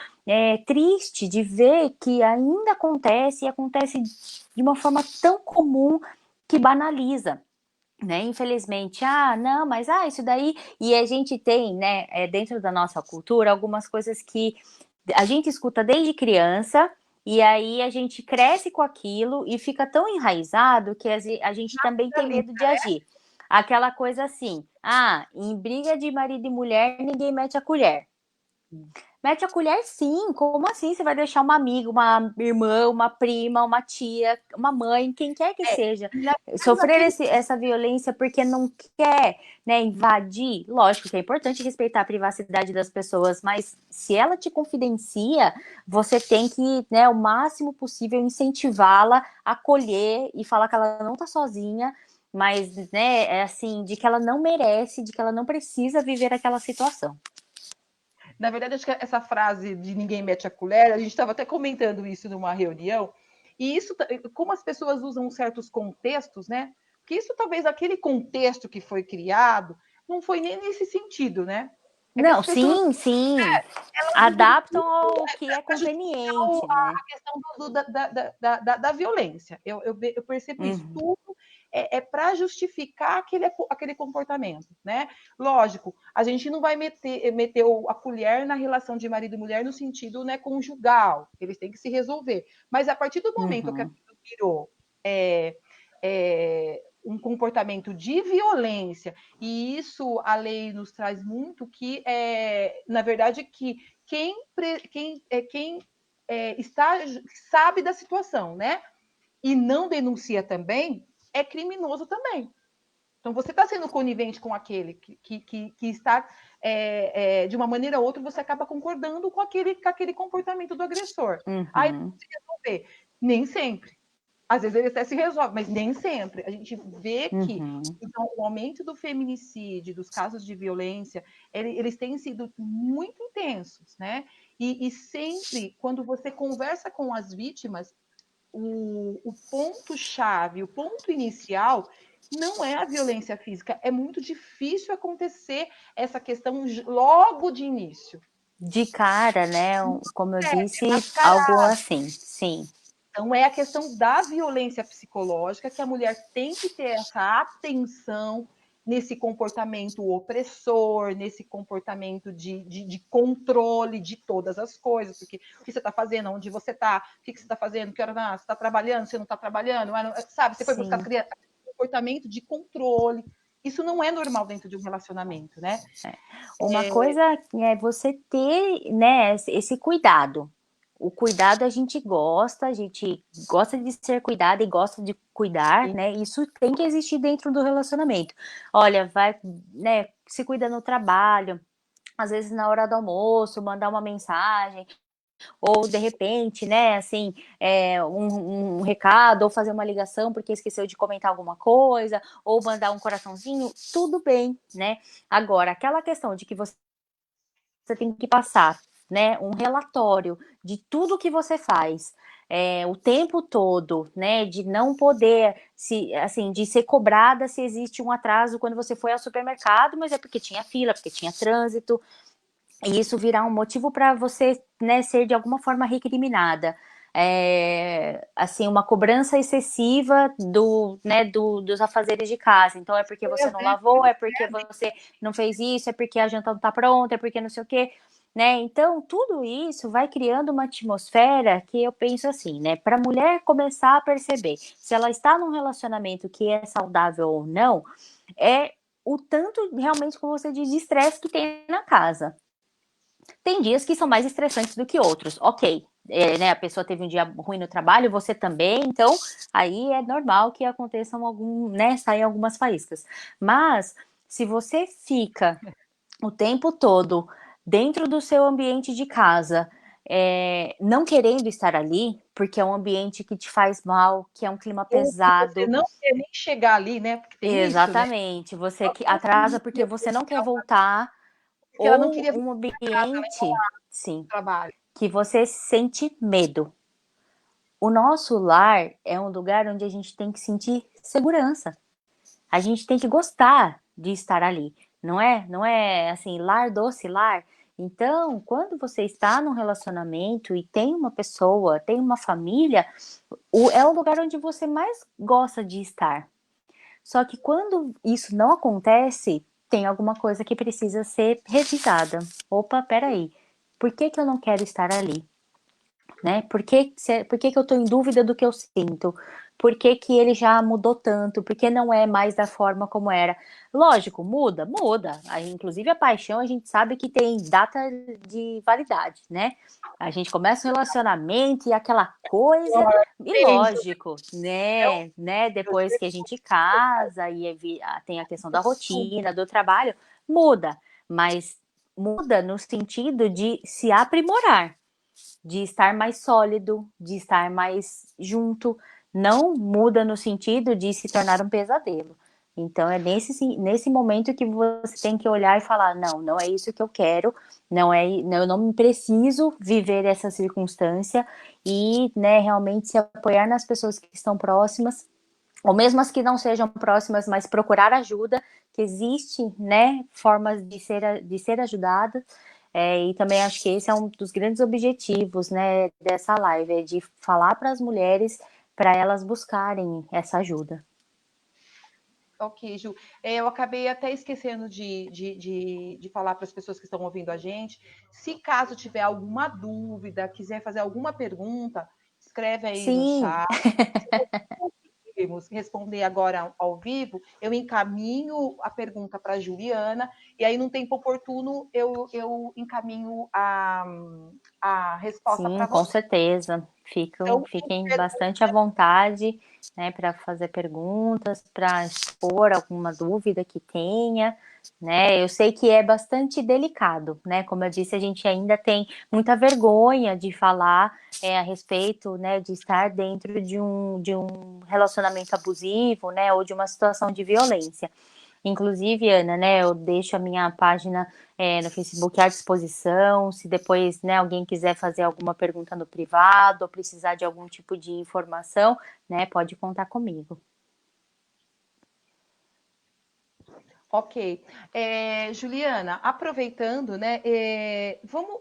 triste de ver que ainda acontece e acontece de uma forma tão comum que banaliza. Né, infelizmente, não, mas isso daí, e a gente tem, né, dentro da nossa cultura, algumas coisas que a gente escuta desde criança, e aí a gente cresce com aquilo e fica tão enraizado que a gente também tem medo de agir. Aquela coisa assim, em briga de marido e mulher, ninguém mete a colher. Mete a colher sim, como assim? Você vai deixar uma amiga, uma irmã, uma prima, uma tia, uma mãe, quem quer que seja, E ainda mais sofrer naquele essa violência porque não quer, né, invadir? Lógico que é importante respeitar a privacidade das pessoas, mas se ela te confidencia, você tem que, né, o máximo possível incentivá-la, acolher e falar que ela não está sozinha, mas, né, é assim, de que ela não merece, de que ela não precisa viver aquela situação. Na verdade, acho que essa frase de ninguém mete a colher, a gente estava até comentando isso numa reunião, e isso, como as pessoas usam certos contextos, né? Que isso talvez aquele contexto que foi criado não foi nem nesse sentido, né? É que Não, as pessoas sim, sim. elas usam Adaptam ao que é para justificar conveniente, né? a questão da violência. Eu percebo isso. Uhum. Tudo é para justificar aquele comportamento, né? Lógico, a gente não vai meter a colher na relação de marido e mulher no sentido, né, conjugal, eles têm que se resolver. Mas a partir do momento que aquilo virou um comportamento de violência, e isso a lei nos traz muito que, na verdade, que quem sabe da situação, né? E não denuncia também, é criminoso também. Então, você está sendo conivente com aquele que está, de uma maneira ou outra, você acaba concordando com aquele comportamento do agressor. Aí, se resolver. Nem sempre. Às vezes ele até se resolve, mas nem sempre. A gente vê que então, o aumento do feminicídio, dos casos de violência, eles têm sido muito intensos, né? E sempre, quando você conversa com as vítimas, o ponto-chave, o ponto inicial, não é a violência física. É muito difícil acontecer essa questão logo de início. De cara, né? Como eu disse, algo assim, sim. Então, é a questão da violência psicológica, que a mulher tem que ter essa atenção nesse comportamento opressor, nesse comportamento de controle de todas as coisas, porque o que você está fazendo, onde você está, o que você está fazendo, que hora você está trabalhando, você não está trabalhando, sabe? Você foi buscar criança, comportamento de controle. Isso não é normal dentro de um relacionamento, né? Uma coisa é você ter, né, esse cuidado. O cuidado a gente gosta de ser cuidado e gosta de cuidar, né? Isso tem que existir dentro do relacionamento. Olha, vai, né, se cuida no trabalho, às vezes na hora do almoço, mandar uma mensagem, ou de repente, né, assim, um recado, ou fazer uma ligação porque esqueceu de comentar alguma coisa, ou mandar um coraçãozinho, tudo bem, né? Agora, aquela questão de que você tem que passar, né, um relatório de tudo que você faz, o tempo todo, né, de não poder de ser cobrada se existe um atraso quando você foi ao supermercado, mas é porque tinha fila, porque tinha trânsito, e isso virar um motivo para você, né, ser de alguma forma recriminada. Assim, uma cobrança excessiva dos afazeres de casa. Então, é porque você não lavou, é porque você não fez isso, é porque a janta não está pronta, é porque não sei o quê. Né? Então, tudo isso vai criando uma atmosfera que eu penso assim, né? Para a mulher começar a perceber se ela está num relacionamento que é saudável ou não, é o tanto, realmente, como você diz, de estresse que tem na casa. Tem dias que são mais estressantes do que outros, ok. Né, a pessoa teve um dia ruim no trabalho, você também, então aí é normal que aconteçam saiam algumas faíscas. Mas se você fica o tempo todo dentro do seu ambiente de casa, não querendo estar ali, porque é um ambiente que te faz mal, que é um clima pesado. Você não quer nem chegar ali, né? Porque tem exatamente, isso, né? Você que atrasa porque você não quer voltar, porque ela não queria ou um ambiente, sim, trabalho. que você sente medo. O nosso lar é um lugar onde a gente tem que sentir segurança. A gente tem que gostar de estar ali. Não é assim, lar doce, lar. Então, quando você está num relacionamento e tem uma pessoa, tem uma família, é o lugar onde você mais gosta de estar. Só que quando isso não acontece, tem alguma coisa que precisa ser revisada. Opa, peraí. Por que eu não quero estar ali? Né? Por que eu estou em dúvida do que eu sinto? Por que ele já mudou tanto? Por que não é mais da forma como era? Lógico, muda. Inclusive a paixão a gente sabe que tem data de validade, né? A gente começa um relacionamento e aquela coisa, e lógico, né? Depois que a gente casa e tem a questão da rotina, do trabalho, muda. Mas muda no sentido de se aprimorar, de estar mais sólido, de estar mais junto, não muda no sentido de se tornar um pesadelo. Então é nesse momento que você tem que olhar e falar, não é isso que eu quero, eu não preciso viver essa circunstância, e, né, realmente se apoiar nas pessoas que estão próximas, ou mesmo as que não sejam próximas, mas procurar ajuda, que existe, né, formas de ser ajudada. E também acho que esse é um dos grandes objetivos, né, dessa live, de falar para as mulheres, para elas buscarem essa ajuda. Ok, Ju. Eu acabei até esquecendo de falar para as pessoas que estão ouvindo a gente. Se caso tiver alguma dúvida, quiser fazer alguma pergunta, escreve aí no Sim, chat. Se não conseguirmos responder agora ao vivo, eu encaminho a pergunta para a Juliana, e aí, num tempo oportuno, eu encaminho a resposta sim, para com você. certeza. Então, Fiquem bastante à vontade, né, para fazer perguntas, para expor alguma dúvida que tenha, né? Eu sei que é bastante delicado, né? Como eu disse, a gente ainda tem muita vergonha de falar a respeito, né, de estar dentro de um relacionamento abusivo, né, ou de uma situação de violência. Inclusive, Ana, né, eu deixo a minha página no Facebook à disposição. Se depois, né, alguém quiser fazer alguma pergunta no privado ou precisar de algum tipo de informação, né, pode contar comigo. Ok. Juliana, aproveitando, né,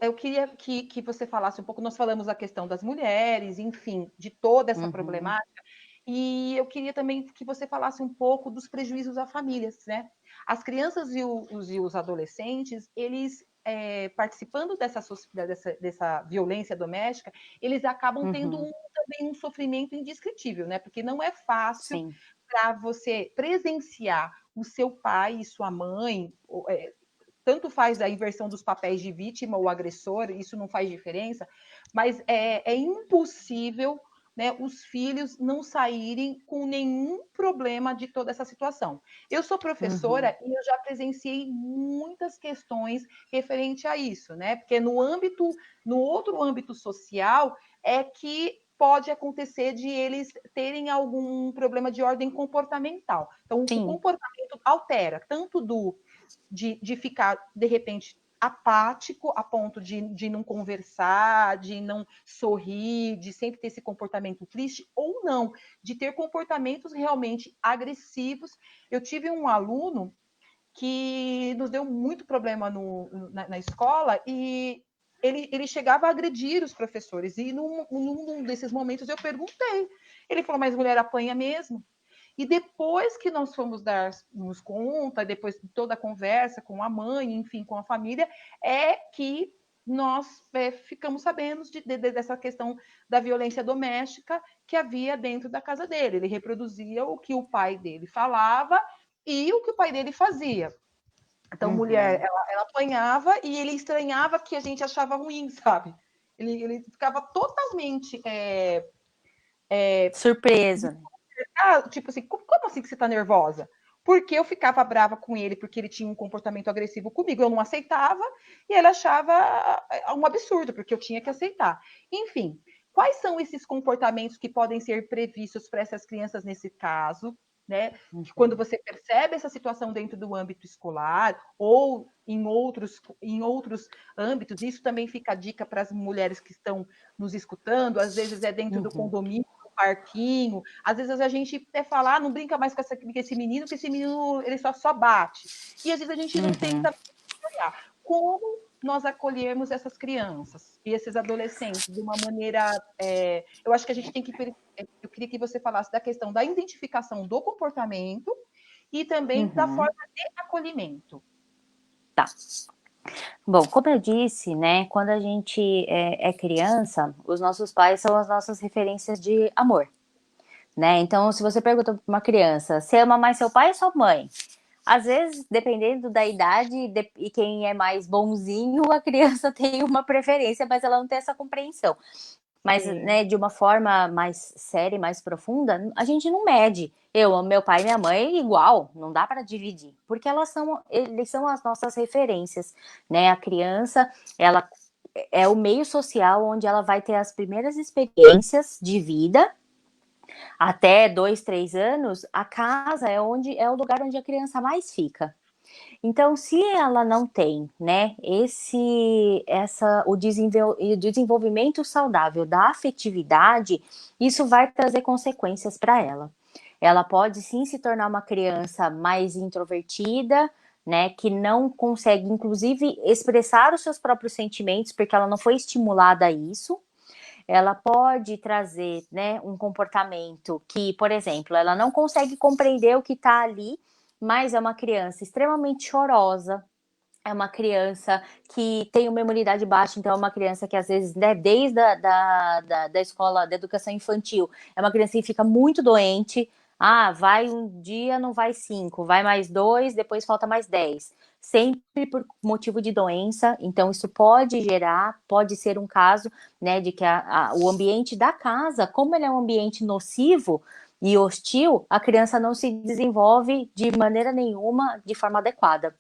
eu queria que você falasse um pouco, nós falamos a questão das mulheres, enfim, de toda essa Uhum, problemática, e eu queria também que você falasse um pouco dos prejuízos a famílias, né? As crianças e os adolescentes, eles, participando dessa violência doméstica, eles acabam tendo uhum, também um sofrimento indescritível, né? Porque não é fácil sim, para você presenciar o seu pai e sua mãe, tanto faz a inversão dos papéis de vítima ou agressor, isso não faz diferença, mas é impossível, né, os filhos não saírem com nenhum problema de toda essa situação. Eu sou uhum, professora e eu já presenciei muitas questões referente a isso, né? Porque no outro âmbito social é que pode acontecer de eles terem algum problema de ordem comportamental. Então, o sim, comportamento altera, tanto de ficar, de repente, apático a ponto de não conversar, de não sorrir, de sempre ter esse comportamento triste, ou não, de ter comportamentos realmente agressivos. Eu tive um aluno que nos deu muito problema na escola e ele chegava a agredir os professores. E num desses momentos eu perguntei. Ele falou, mas mulher apanha mesmo? E depois que nós fomos darmos conta, depois de toda a conversa com a mãe, enfim, com a família, é que nós ficamos sabendo dessa questão da violência doméstica que havia dentro da casa dele. Ele reproduzia o que o pai dele falava e o que o pai dele fazia. Então, mulher, uhum. ela apanhava e ele estranhava que a gente achava ruim, sabe? Ele ficava totalmente Surpreso, né? tipo assim, como assim que você tá nervosa? Porque eu ficava brava com ele, porque ele tinha um comportamento agressivo comigo, eu não aceitava, e ele achava um absurdo, porque eu tinha que aceitar. Enfim, quais são esses comportamentos que podem ser previstos para essas crianças nesse caso, né? Que quando Uhum, você percebe essa situação dentro do âmbito escolar ou em outros âmbitos, isso também fica a dica para as mulheres que estão nos escutando, às vezes é dentro do uhum, condomínio, do parquinho, às vezes a gente até fala, não brinca mais com esse menino, porque esse menino ele só bate. E às vezes a gente não uhum. tenta olhar como nós acolhermos essas crianças e esses adolescentes de uma maneira. Eu acho que a gente tem que. Eu queria que você falasse da questão da identificação do comportamento e também da Uhum. forma de acolhimento. Tá. Bom, como eu disse, né, quando a gente é criança, os nossos pais são as nossas referências de amor, né? Então, se você pergunta para uma criança, você ama mais seu pai ou sua mãe? Às vezes, dependendo da idade e quem é mais bonzinho, a criança tem uma preferência, mas ela não tem essa compreensão. Mas, Sim. né, de uma forma mais séria, mais profunda, a gente não mede. Eu amo meu pai e minha mãe igual, não dá para dividir, porque eles são as nossas referências, né? A criança, ela é o meio social onde ela vai ter as primeiras experiências de vida. Até 2, 3 anos, a casa é o lugar onde a criança mais fica. Então, se ela não tem, né, o desenvolvimento saudável da afetividade, isso vai trazer consequências para ela. Ela pode sim se tornar uma criança mais introvertida, né, que não consegue, inclusive, expressar os seus próprios sentimentos, porque ela não foi estimulada a isso. ela pode trazer, né, um comportamento que, por exemplo, ela não consegue compreender o que está ali, mas é uma criança extremamente chorosa, é uma criança que tem uma imunidade baixa, então é uma criança que às vezes, né, desde da escola, da educação infantil, é uma criança que fica muito doente. Ah, vai um dia, não vai 5, vai mais 2, depois falta mais 10. Sempre por motivo de doença, então isso pode gerar, pode ser um caso, né, de que o ambiente da casa, como ele é um ambiente nocivo e hostil, a criança não se desenvolve de maneira nenhuma de forma adequada.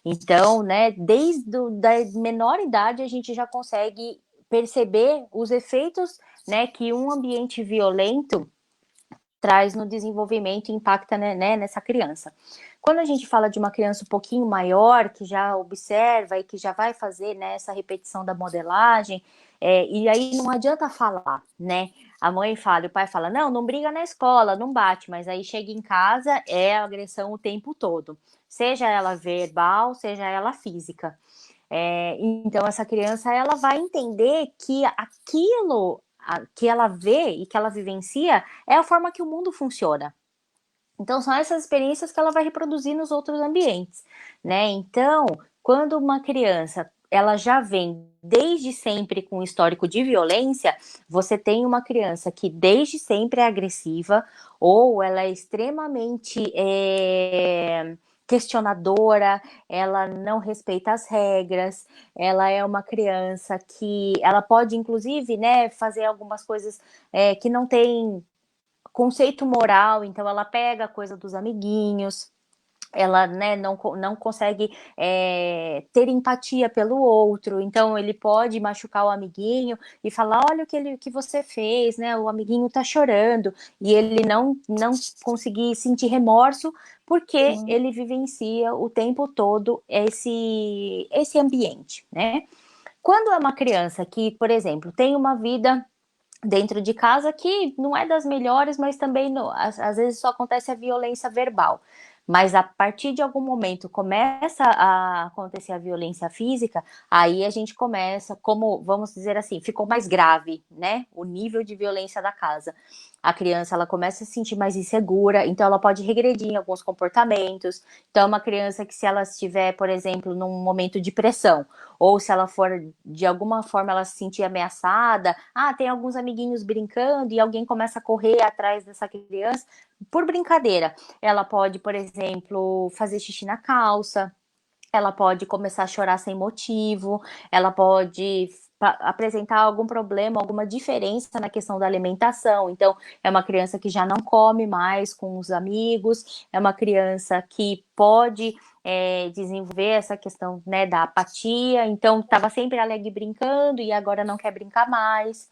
Então, né, desde a menor idade a gente já consegue perceber os efeitos, né, que um ambiente violento traz no desenvolvimento e impacta, né, nessa criança. Quando a gente fala de uma criança um pouquinho maior, que já observa e que já vai fazer, né, essa repetição da modelagem, e aí não adianta falar, né? A mãe fala, o pai fala, não briga na escola, não bate, mas aí chega em casa, é agressão o tempo todo, seja ela verbal, seja ela física. Então, essa criança, ela vai entender que aquilo que ela vê e que ela vivencia é a forma que o mundo funciona. Então, são essas experiências que ela vai reproduzir nos outros ambientes, né? Então, quando uma criança ela já vem desde sempre com histórico de violência, você tem uma criança que desde sempre é agressiva ou ela é extremamente questionadora, ela não respeita as regras, ela é uma criança que ela pode, inclusive, né, fazer algumas coisas que não tem conceito moral, então ela pega a coisa dos amiguinhos, ela, né, não consegue ter empatia pelo outro, então ele pode machucar o amiguinho e falar, olha que você fez, né, o amiguinho tá chorando, e ele não conseguir sentir remorso, porque ele vivencia o tempo todo esse ambiente, né? Quando é uma criança que, por exemplo, tem uma vida dentro de casa que não é das melhores, mas também às vezes só acontece a violência verbal. Mas a partir de algum momento começa a acontecer a violência física, aí a gente começa, como, vamos dizer assim, ficou mais grave, né? O nível de violência da casa. A criança, ela começa a se sentir mais insegura, então ela pode regredir em alguns comportamentos. Então, uma criança que se ela estiver, por exemplo, num momento de pressão, ou se ela for, de alguma forma, ela se sentir ameaçada, tem alguns amiguinhos brincando e alguém começa a correr atrás dessa criança, por brincadeira. Ela pode, por exemplo, fazer xixi na calça, ela pode começar a chorar sem motivo, ela pode apresentar algum problema, alguma diferença na questão da alimentação. Então, é uma criança que já não come mais com os amigos, é uma criança que pode desenvolver essa questão, né, da apatia. Então, estava sempre alegre brincando e agora não quer brincar mais.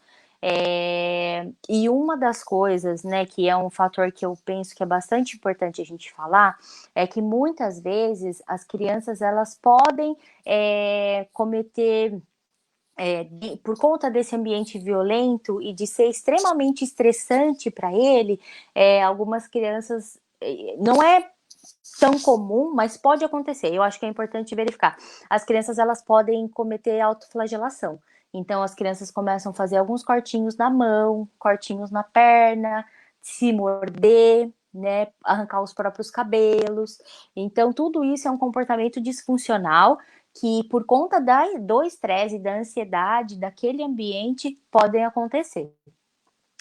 E uma das coisas, né, que é um fator que eu penso que é bastante importante a gente falar, é que muitas vezes as crianças elas podem cometer, por conta desse ambiente violento e de ser extremamente estressante para ele, algumas crianças, não é tão comum, mas pode acontecer. Eu acho que é importante verificar. As crianças elas podem cometer autoflagelação. Então as crianças começam a fazer alguns cortinhos na mão, cortinhos na perna, se morder, né, arrancar os próprios cabelos. Então tudo isso é um comportamento disfuncional que por conta do estresse e da ansiedade daquele ambiente podem acontecer.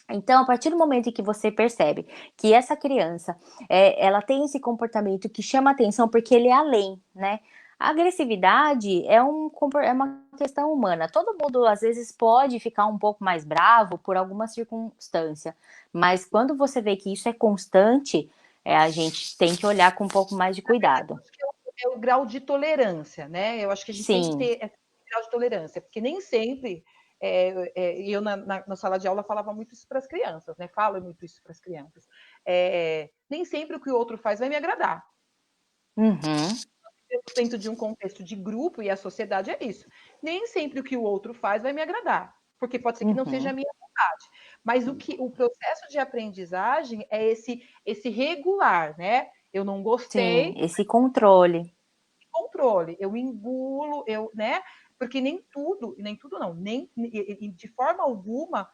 Então, a partir do momento em que você percebe que essa criança, ela tem esse comportamento que chama atenção porque ele é além, né? A agressividade é uma questão humana. Todo mundo, às vezes, pode ficar um pouco mais bravo por alguma circunstância, mas quando você vê que isso é constante, a gente tem que olhar com um pouco mais de cuidado. É o grau de tolerância, né? Eu acho que a gente tem que Sim. ter esse grau de tolerância, porque nem sempre e eu na sala de aula falava muito isso para as crianças, né? Falo muito isso para as crianças. Nem sempre o que o outro faz vai me agradar. Uhum. Dentro de um contexto de grupo, e a sociedade é isso. Nem sempre o que o outro faz vai me agradar, porque pode ser que não seja a minha vontade. Mas o processo de aprendizagem é esse regular, né? Eu não gostei. Sim, esse controle. Controle, eu engulo, né? porque nem tudo não, nem de forma alguma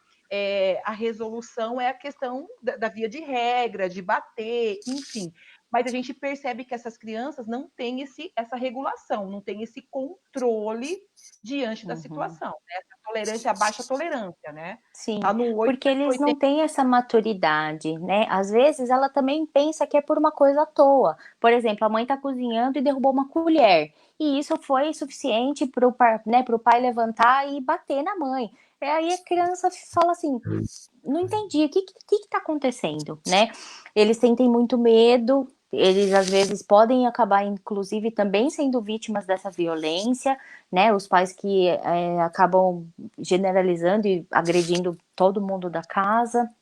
a resolução é a questão da via de regra, de bater, enfim. Mas a gente percebe que essas crianças não têm essa regulação, não têm esse controle diante da situação, né? Essa tolerância, a baixa tolerância, né? Sim, Tá no 8, porque eles não 80. têm essa maturidade, né? Às vezes ela também pensa que é por uma coisa à toa. Por exemplo, a mãe está cozinhando e derrubou uma colher. E isso foi suficiente para o pai levantar e bater na mãe. E aí a criança fala assim, não entendi, o que está acontecendo, né? Eles sentem muito medo, eles às vezes podem acabar, inclusive, também sendo vítimas dessa violência, né? Os pais que acabam generalizando e agredindo todo mundo da casa.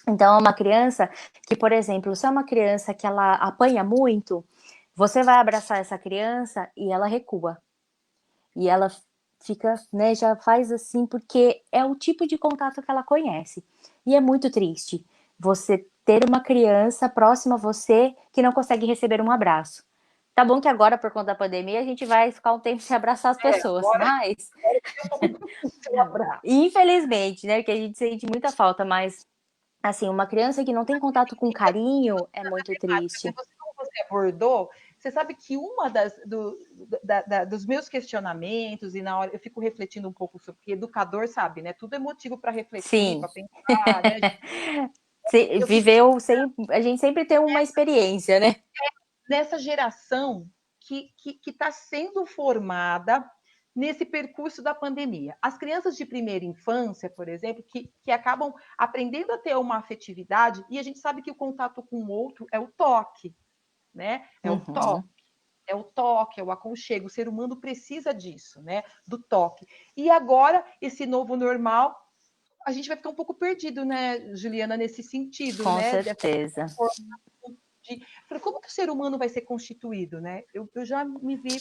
Então, é uma criança que, por exemplo, se é uma criança que ela apanha muito, você vai abraçar essa criança e ela recua. E ela fica, né, já faz assim, porque é o tipo de contato que ela conhece. E é muito triste você ter uma criança próxima a você que não consegue receber um abraço. Tá bom que agora, por conta da pandemia, a gente vai ficar um tempo sem abraçar as pessoas, Agora mas eu tô com abraço. infelizmente, né, que a gente sente muita falta, mas assim, uma criança que não tem contato com carinho é muito triste. Como você abordou, você sabe que uma dos meus questionamentos, e na hora eu fico refletindo um pouco sobre, porque educador sabe, né? Tudo é motivo para refletir, Sim. para pensar, né? Eu fico A gente sempre tem uma experiência, né? nessa geração que está sendo formada nesse percurso da pandemia. As crianças de primeira infância, por exemplo, que acabam aprendendo a ter uma afetividade, e a gente sabe que o contato com o outro é o toque, né? É o toque. É o toque, é o aconchego. O ser humano precisa disso, né? Do toque. E agora, esse novo normal, a gente vai ficar um pouco perdido, né, Juliana, nesse sentido, Com né? certeza. Como que o ser humano vai ser constituído, né? Eu já me vi.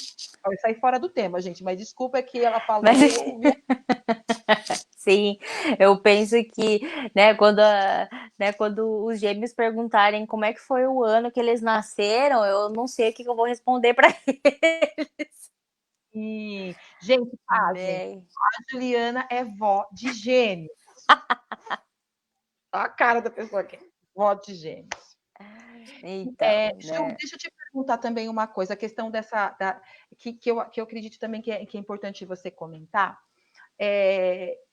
Eu saí fora do tema, gente, mas desculpa que ela falou Mas e eu vi. sim, eu penso que, né, quando os gêmeos perguntarem como é que foi o ano que eles nasceram, eu não sei o que eu vou responder para eles. E, gente, pasmem, Né? a Juliana é vó de gêmeos. Olha a cara da pessoa aqui. Vó de gêmeos. Então, Ju, né? deixa eu te perguntar também uma coisa, a questão que eu acredito também que é importante você comentar.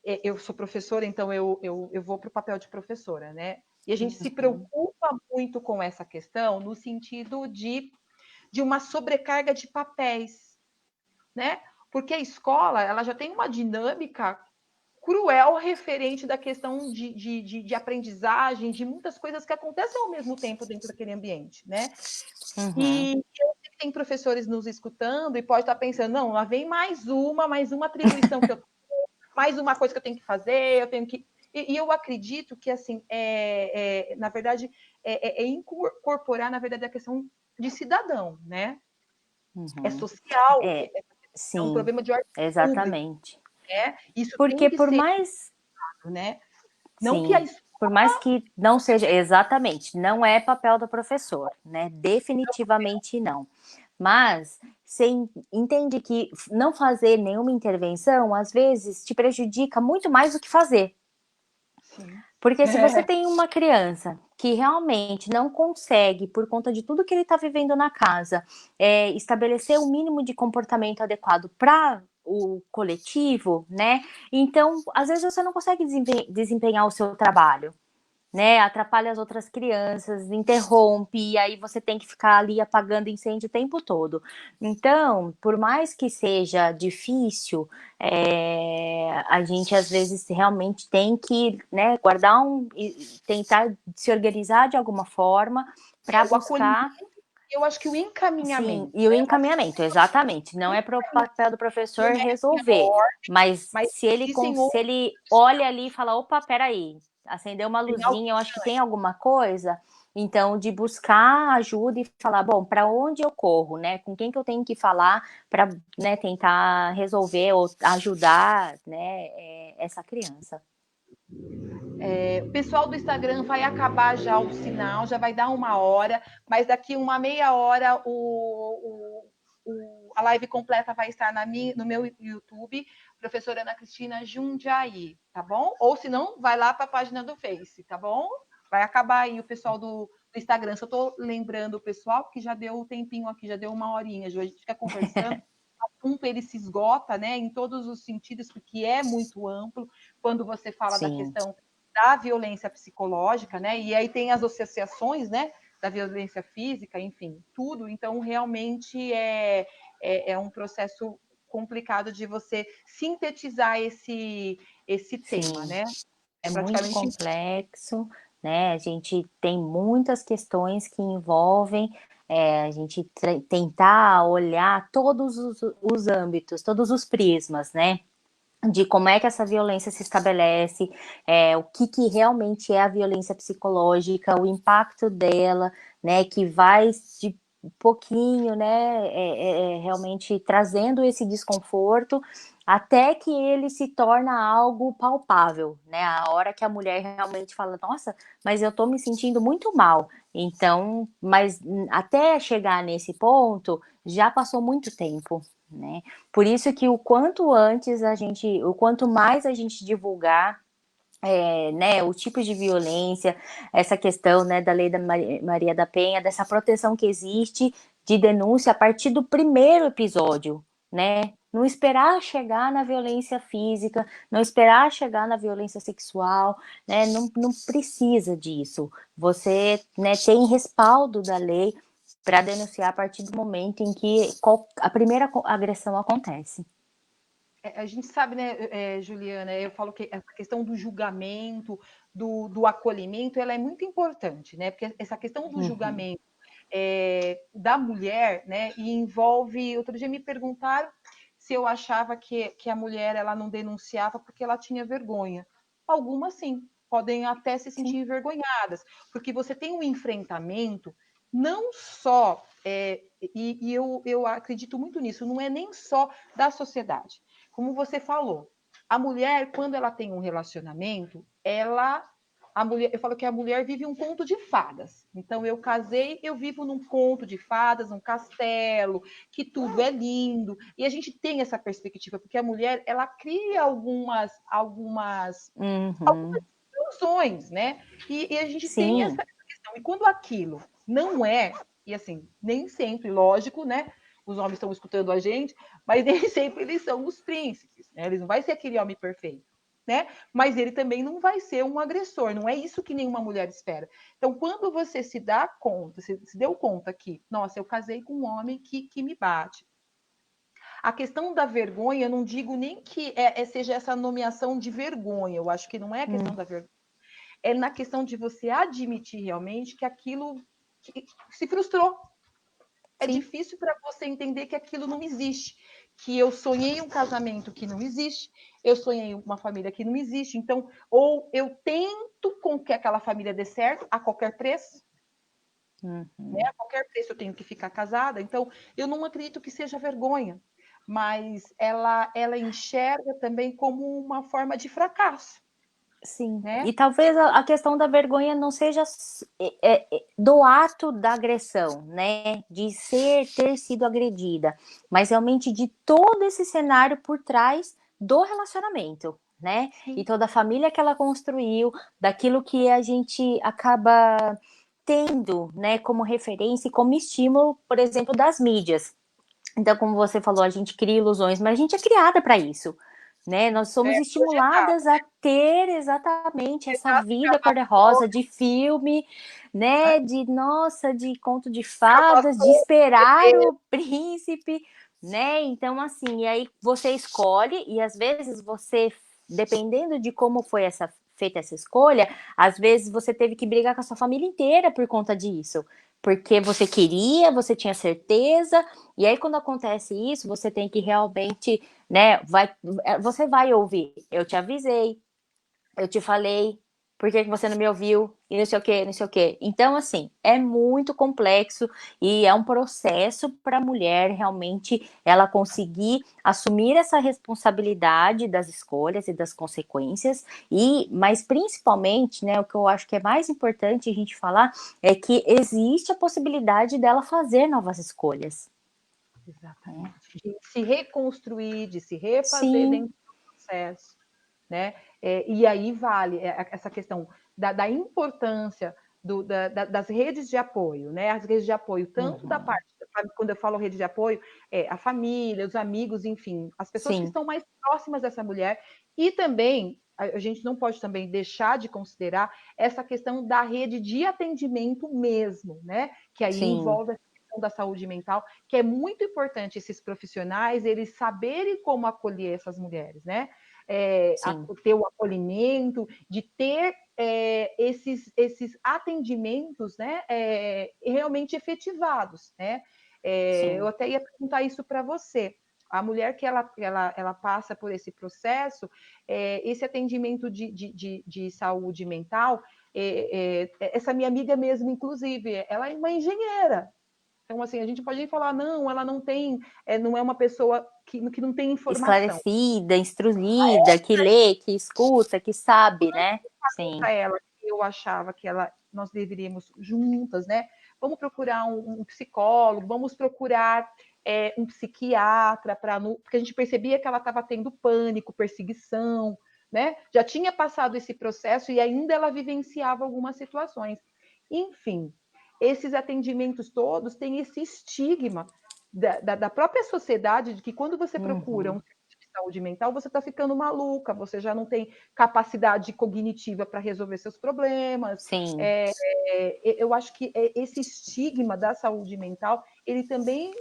Eu sou professora, então eu vou para o papel de professora, né? E a gente se preocupa muito com essa questão no sentido de uma sobrecarga de papéis, né? Porque a escola ela já tem uma dinâmica cruel referente da questão de aprendizagem, de muitas coisas que acontecem ao mesmo tempo dentro daquele ambiente, né? Uhum. E eu sei que tem professores nos escutando e pode estar pensando, não, lá vem mais uma atribuição que eu tenho, mais uma coisa que eu tenho que fazer, eu tenho que. E eu acredito que, assim, na verdade, incorporar, na verdade, a questão de cidadão, né? É Uhum. social, É, é um sim, problema de ordem pública, exatamente. né? Isso tem Porque que por ser, mais, né? Não que a sim, por mais que não seja exatamente, não é papel do professor, né? Definitivamente não. Mas você entende que não fazer nenhuma intervenção às vezes te prejudica muito mais do que fazer. sim. Porque se você tem uma criança que realmente não consegue, por conta de tudo que ele está vivendo na casa, estabelecer o mínimo de comportamento adequado para o coletivo, né? Então, às vezes você não consegue desempenhar o seu trabalho, né? Atrapalha as outras crianças, interrompe, e aí você tem que ficar ali apagando incêndio o tempo todo. Então, por mais que seja difícil, a gente às vezes realmente tem que, né, tentar se organizar de alguma forma para O acolhimento, buscar. eu acho que o Sim, encaminhamento, e o né? encaminhamento, exatamente. Não é para o papel do professor resolver, mas Mas existem se outros, ele olha ali e fala, opa, peraí, acendeu uma tem algo luzinha, eu acho que tem alguma coisa, então de buscar ajuda e falar, bom, para onde eu corro, né? Com quem que eu tenho que falar para, né, tentar resolver ou ajudar, né, essa criança. o pessoal do Instagram vai acabar já o sinal, já vai dar 1 hora, mas daqui uma meia hora a live completa vai estar no meu YouTube, professora Ana Cristina Jundiaí, tá bom? Ou se não, vai lá para a página do Face, tá bom? Vai acabar aí o pessoal do Instagram. Só estou lembrando o pessoal, porque já deu um tempinho aqui, já deu uma horinha, a gente fica conversando. O assunto ele se esgota, né, em todos os sentidos, porque é muito amplo. Quando você fala da Sim, questão da violência psicológica, né, e aí tem as associações, né, da violência física, enfim, tudo. Então, realmente é um processo complicado de você sintetizar esse tema, sim. né? É É muito praticamente. complexo, né? A gente tem muitas questões que envolvem a gente tentar olhar todos os âmbitos, todos os prismas, né? De como é que essa violência se estabelece, o que realmente é a violência psicológica, o impacto dela, né, que vai de pouquinho, né, realmente trazendo esse desconforto, até que ele se torna algo palpável, né, a hora que a mulher realmente fala, nossa, mas eu tô me sentindo muito mal, então, mas até chegar nesse ponto, já passou muito tempo, né, por isso que o quanto antes o quanto mais a gente divulgar, né, o tipo de violência, essa questão, né, da lei da Maria da Penha, dessa proteção que existe de denúncia a partir do primeiro episódio, né? Não esperar chegar na violência física, não esperar chegar na violência sexual, né? Não precisa disso. Você, né, tem respaldo da lei para denunciar a partir do momento em que a primeira agressão acontece. A gente sabe, né, Juliana, eu falo que essa questão do julgamento, do acolhimento, ela é muito importante, né? Porque essa questão do Uhum. julgamento da mulher, né, e envolve. Outro dia me perguntaram se eu achava que a mulher ela não denunciava porque ela tinha vergonha. Algumas sim, podem até se sentir Sim. envergonhadas, porque você tem um enfrentamento não só, e eu acredito muito nisso, não é nem só da sociedade. Como você falou, a mulher, quando ela tem um relacionamento, eu falo que a mulher vive um conto de fadas. Então, eu casei, eu vivo num conto de fadas, um castelo, que tudo é lindo. E a gente tem essa perspectiva, porque a mulher, ela cria algumas Uhum. ilusões, né? E a gente tem Sim, essa questão. E quando aquilo não é, e assim, nem sempre, lógico, né? Os homens estão escutando a gente, mas nem sempre eles são os príncipes, né? Eles não vai ser aquele homem perfeito, né? Mas ele também não vai ser um agressor, não é isso que nenhuma mulher espera. Então, quando você se dá conta, se deu conta que, nossa, eu casei com um homem que me bate. A questão da vergonha, eu não digo nem que seja essa nomeação de vergonha, eu acho que não é a questão hum, da vergonha, é na questão de você admitir realmente que aquilo que se frustrou. É sim, difícil para você entender que aquilo não existe, que eu sonhei um casamento que não existe, eu sonhei uma família que não existe, então, ou eu tento com que aquela família dê certo a qualquer preço, né? uhum. A qualquer preço eu tenho que ficar casada, então eu não acredito que seja vergonha, mas ela enxerga também como uma forma de fracasso, Sim. né? E talvez a questão da vergonha não seja do ato da agressão, né? De ter sido agredida, mas realmente de todo esse cenário por trás do relacionamento, né? E Sim, toda a família que ela construiu, daquilo que a gente acaba tendo, né, como referência e como estímulo, por exemplo, das mídias. Então, como você falou, a gente cria ilusões, mas a gente é criada para isso, né? Nós somos projetado, estimuladas a ter exatamente essa projetado em vida casar cor-de-rosa de filme, né? né? De nossa, de conto de Casar fadas, de com esperar o príncipe, né? Então, assim, e aí você escolhe e às vezes você, dependendo de como foi feita essa escolha, às vezes você teve que brigar com a sua família inteira por conta disso. Porque você queria, você tinha certeza, e aí, quando acontece isso, você tem que realmente, né, você vai ouvir. Eu te avisei, eu te falei, por que você não me ouviu? E não sei o que, não sei o que. Então, assim, é muito complexo e é um processo para a mulher realmente ela conseguir assumir essa responsabilidade das escolhas e das consequências. Mas principalmente, né, o que eu acho que é mais importante a gente falar é que existe a possibilidade dela fazer novas escolhas. Exatamente. De se reconstruir, de se refazer Sim, dentro do processo, né? E aí vale essa questão da importância das redes de apoio, né? As redes de apoio, tanto da uhum, parte, quando eu falo rede de apoio, a família, os amigos, enfim, as pessoas que sim, estão mais próximas dessa mulher, e também a gente não pode também deixar de considerar essa questão da rede de atendimento mesmo, né? Que aí sim, envolve a questão da saúde mental, que é muito importante esses profissionais eles saberem como acolher essas mulheres, né? sim, Ter o acolhimento, de ter esses atendimentos, né, realmente efetivados, né? Eu sim, até ia perguntar isso para você. A mulher que ela passa por esse processo, esse atendimento de saúde mental, essa minha amiga mesmo, inclusive, ela é uma engenheira. Então, assim, a gente pode falar, não, ela não tem, não é uma pessoa que não tem informação. esclarecida, instruída, que lê, que escuta, que sabe, né? Para Sim, ela que eu achava que nós deveríamos juntas, né? Vamos procurar um psicólogo, vamos procurar um psiquiatra porque a gente percebia que ela estava tendo pânico, perseguição, né? Já tinha passado esse processo e ainda ela vivenciava algumas situações. Enfim, esses atendimentos todos têm esse estigma da própria sociedade de que quando você procura um uhum, serviço de saúde mental, você está ficando maluca, você já não tem capacidade cognitiva para resolver seus problemas. sim. Eu acho que esse estigma da saúde mental, ele também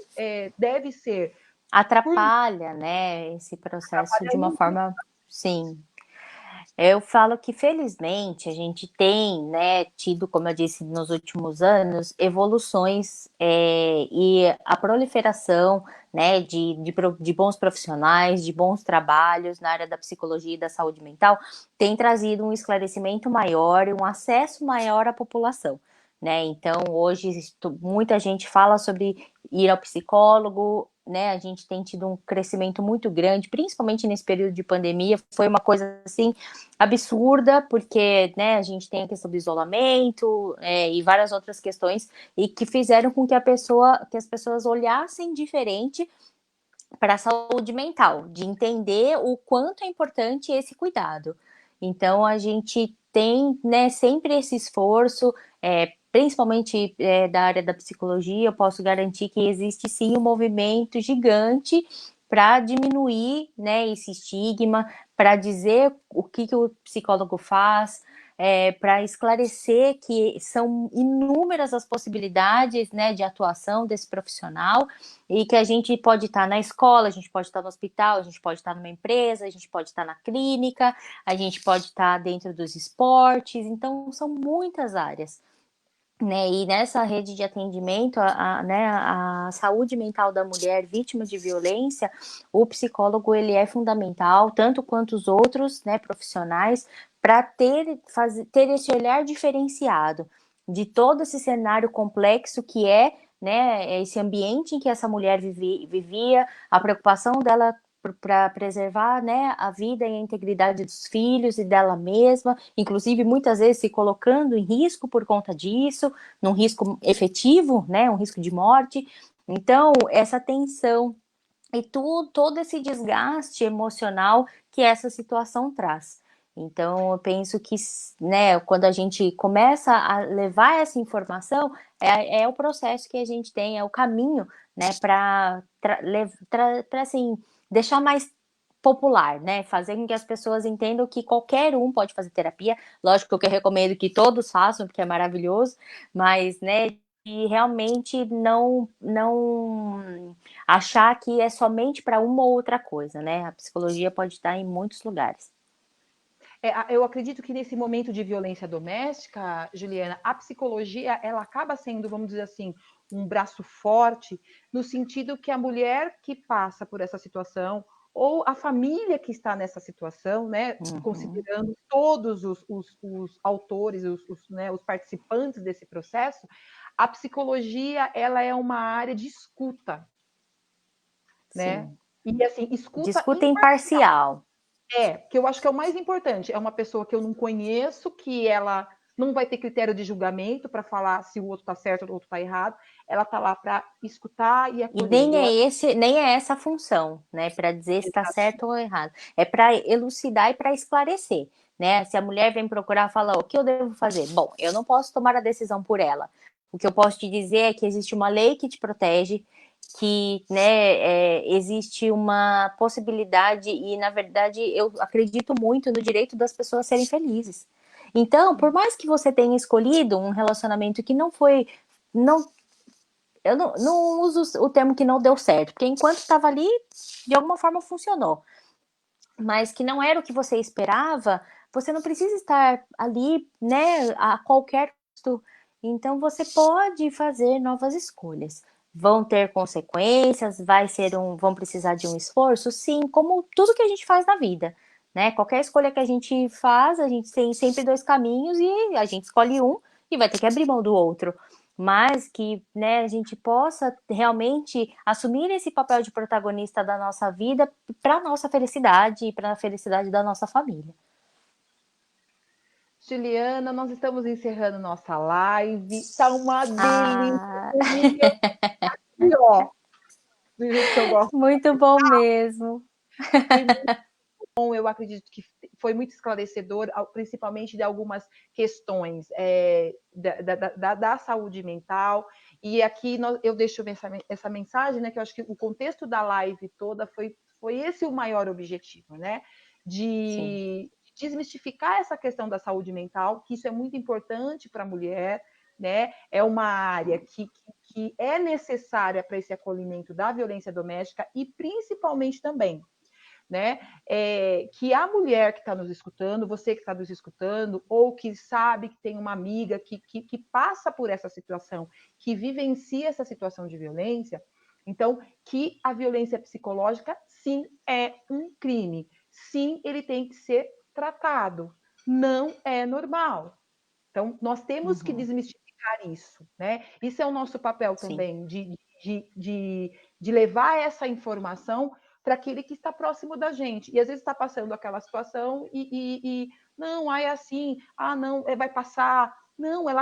deve ser por Atrapalha, né, esse processo de uma atrapalhando. forma, sim. Eu falo que felizmente a gente tem, né, tido, como eu disse, nos últimos anos, evoluções e a proliferação, né, de bons profissionais, de bons trabalhos na área da psicologia e da saúde mental tem trazido um esclarecimento maior e um acesso maior à população. Né? Então, hoje, muita gente fala sobre ir ao psicólogo, né? A gente tem tido um crescimento muito grande, principalmente nesse período de pandemia. Foi uma coisa assim absurda, porque né, a gente tem a questão do isolamento e várias outras questões, e que fizeram com que que as pessoas olhassem diferente para a saúde mental, de entender o quanto é importante esse cuidado. Então a gente tem, né, sempre esse esforço, principalmente da área da psicologia, eu posso garantir que existe sim um movimento gigante para diminuir, né, esse estigma, para dizer o que o psicólogo faz, para esclarecer que são inúmeras as possibilidades, né, de atuação desse profissional, e que a gente pode estar na escola, a gente pode estar no hospital, a gente pode estar numa empresa, a gente pode estar na clínica, a gente pode estar dentro dos esportes, então são muitas áreas. Né, e nessa rede de atendimento né, a saúde mental da mulher vítima de violência, o psicólogo ele é fundamental, tanto quanto os outros, né, profissionais, para ter esse olhar diferenciado de todo esse cenário complexo que né, esse ambiente em que essa mulher vivia, a preocupação dela para preservar, né, a vida e a integridade dos filhos e dela mesma, inclusive muitas vezes se colocando em risco por conta disso, num risco efetivo, né, um risco de morte. Então, essa tensão e todo esse desgaste emocional que essa situação traz. Então, eu penso que, né, quando a gente começa a levar essa informação, é o processo que a gente tem, é o caminho, né, para assim, deixar mais popular, né, fazer com que as pessoas entendam que qualquer um pode fazer terapia. Lógico que eu recomendo que todos façam, porque é maravilhoso, mas, né, e realmente não achar que é somente para uma ou outra coisa, né? A psicologia pode estar em muitos lugares. Eu acredito que nesse momento de violência doméstica, Juliana, a psicologia ela acaba sendo, vamos dizer assim, um braço forte no sentido que a mulher que passa por essa situação ou a família que está nessa situação, né, Uhum. considerando todos os autores, né, os participantes desse processo, a psicologia ela é uma área de escuta, né? Sim. E assim, escuta Discuta imparcial. que eu acho que é o mais importante. É uma pessoa que eu não conheço, que ela não vai ter critério de julgamento para falar se o outro está certo ou o outro está errado. Ela está lá para escutar e E acolher. nem é essa a função, né, para dizer se está certo ou errado. É para elucidar e para esclarecer, né? Se a mulher vem procurar, fala, o que eu devo fazer? Bom, eu não posso tomar a decisão por ela. O que eu posso te dizer é que existe uma lei que te protege, que, né, existe uma possibilidade e, na verdade, eu acredito muito no direito das pessoas serem felizes. Então, por mais que você tenha escolhido um relacionamento que não eu não uso o termo que não deu certo, porque enquanto estava ali, de alguma forma funcionou. Mas que não era o que você esperava, você não precisa estar ali, né, a qualquer custo. Então você pode fazer novas escolhas. Vão ter consequências, vão precisar de um esforço, sim, como tudo que a gente faz na vida, né? Qualquer escolha que a gente faz, a gente tem sempre dois caminhos e a gente escolhe um e vai ter que abrir mão do outro, mas que, né, a gente possa realmente assumir esse papel de protagonista da nossa vida para nossa felicidade e para a felicidade da nossa família. Juliana, nós estamos encerrando nossa live. Tá uma delícia. E, ó, do jeito que eu gosto. Muito bom mesmo. Foi muito bom, eu acredito que foi muito esclarecedor, principalmente de algumas questões da saúde mental. E aqui eu deixo essa mensagem, né? Que eu acho que o contexto da live toda foi esse o maior objetivo, né? Sim. De desmistificar essa questão da saúde mental, que isso é muito importante para a mulher, né? É uma área que é necessária para esse acolhimento da violência doméstica e principalmente também, né? Que a mulher que está nos escutando, você que está nos escutando, ou que sabe que tem uma amiga que passa por essa situação, que vivencia essa situação de violência, então, que a violência psicológica, sim, é um crime. Sim, ele tem que ser tratado. Não é normal. Então, nós temos que desmistificar isso, né? Isso é o nosso papel Sim. também, de levar essa informação para aquele que está próximo da gente. E às vezes está passando aquela situação e não, é assim, não, vai passar. Não, ela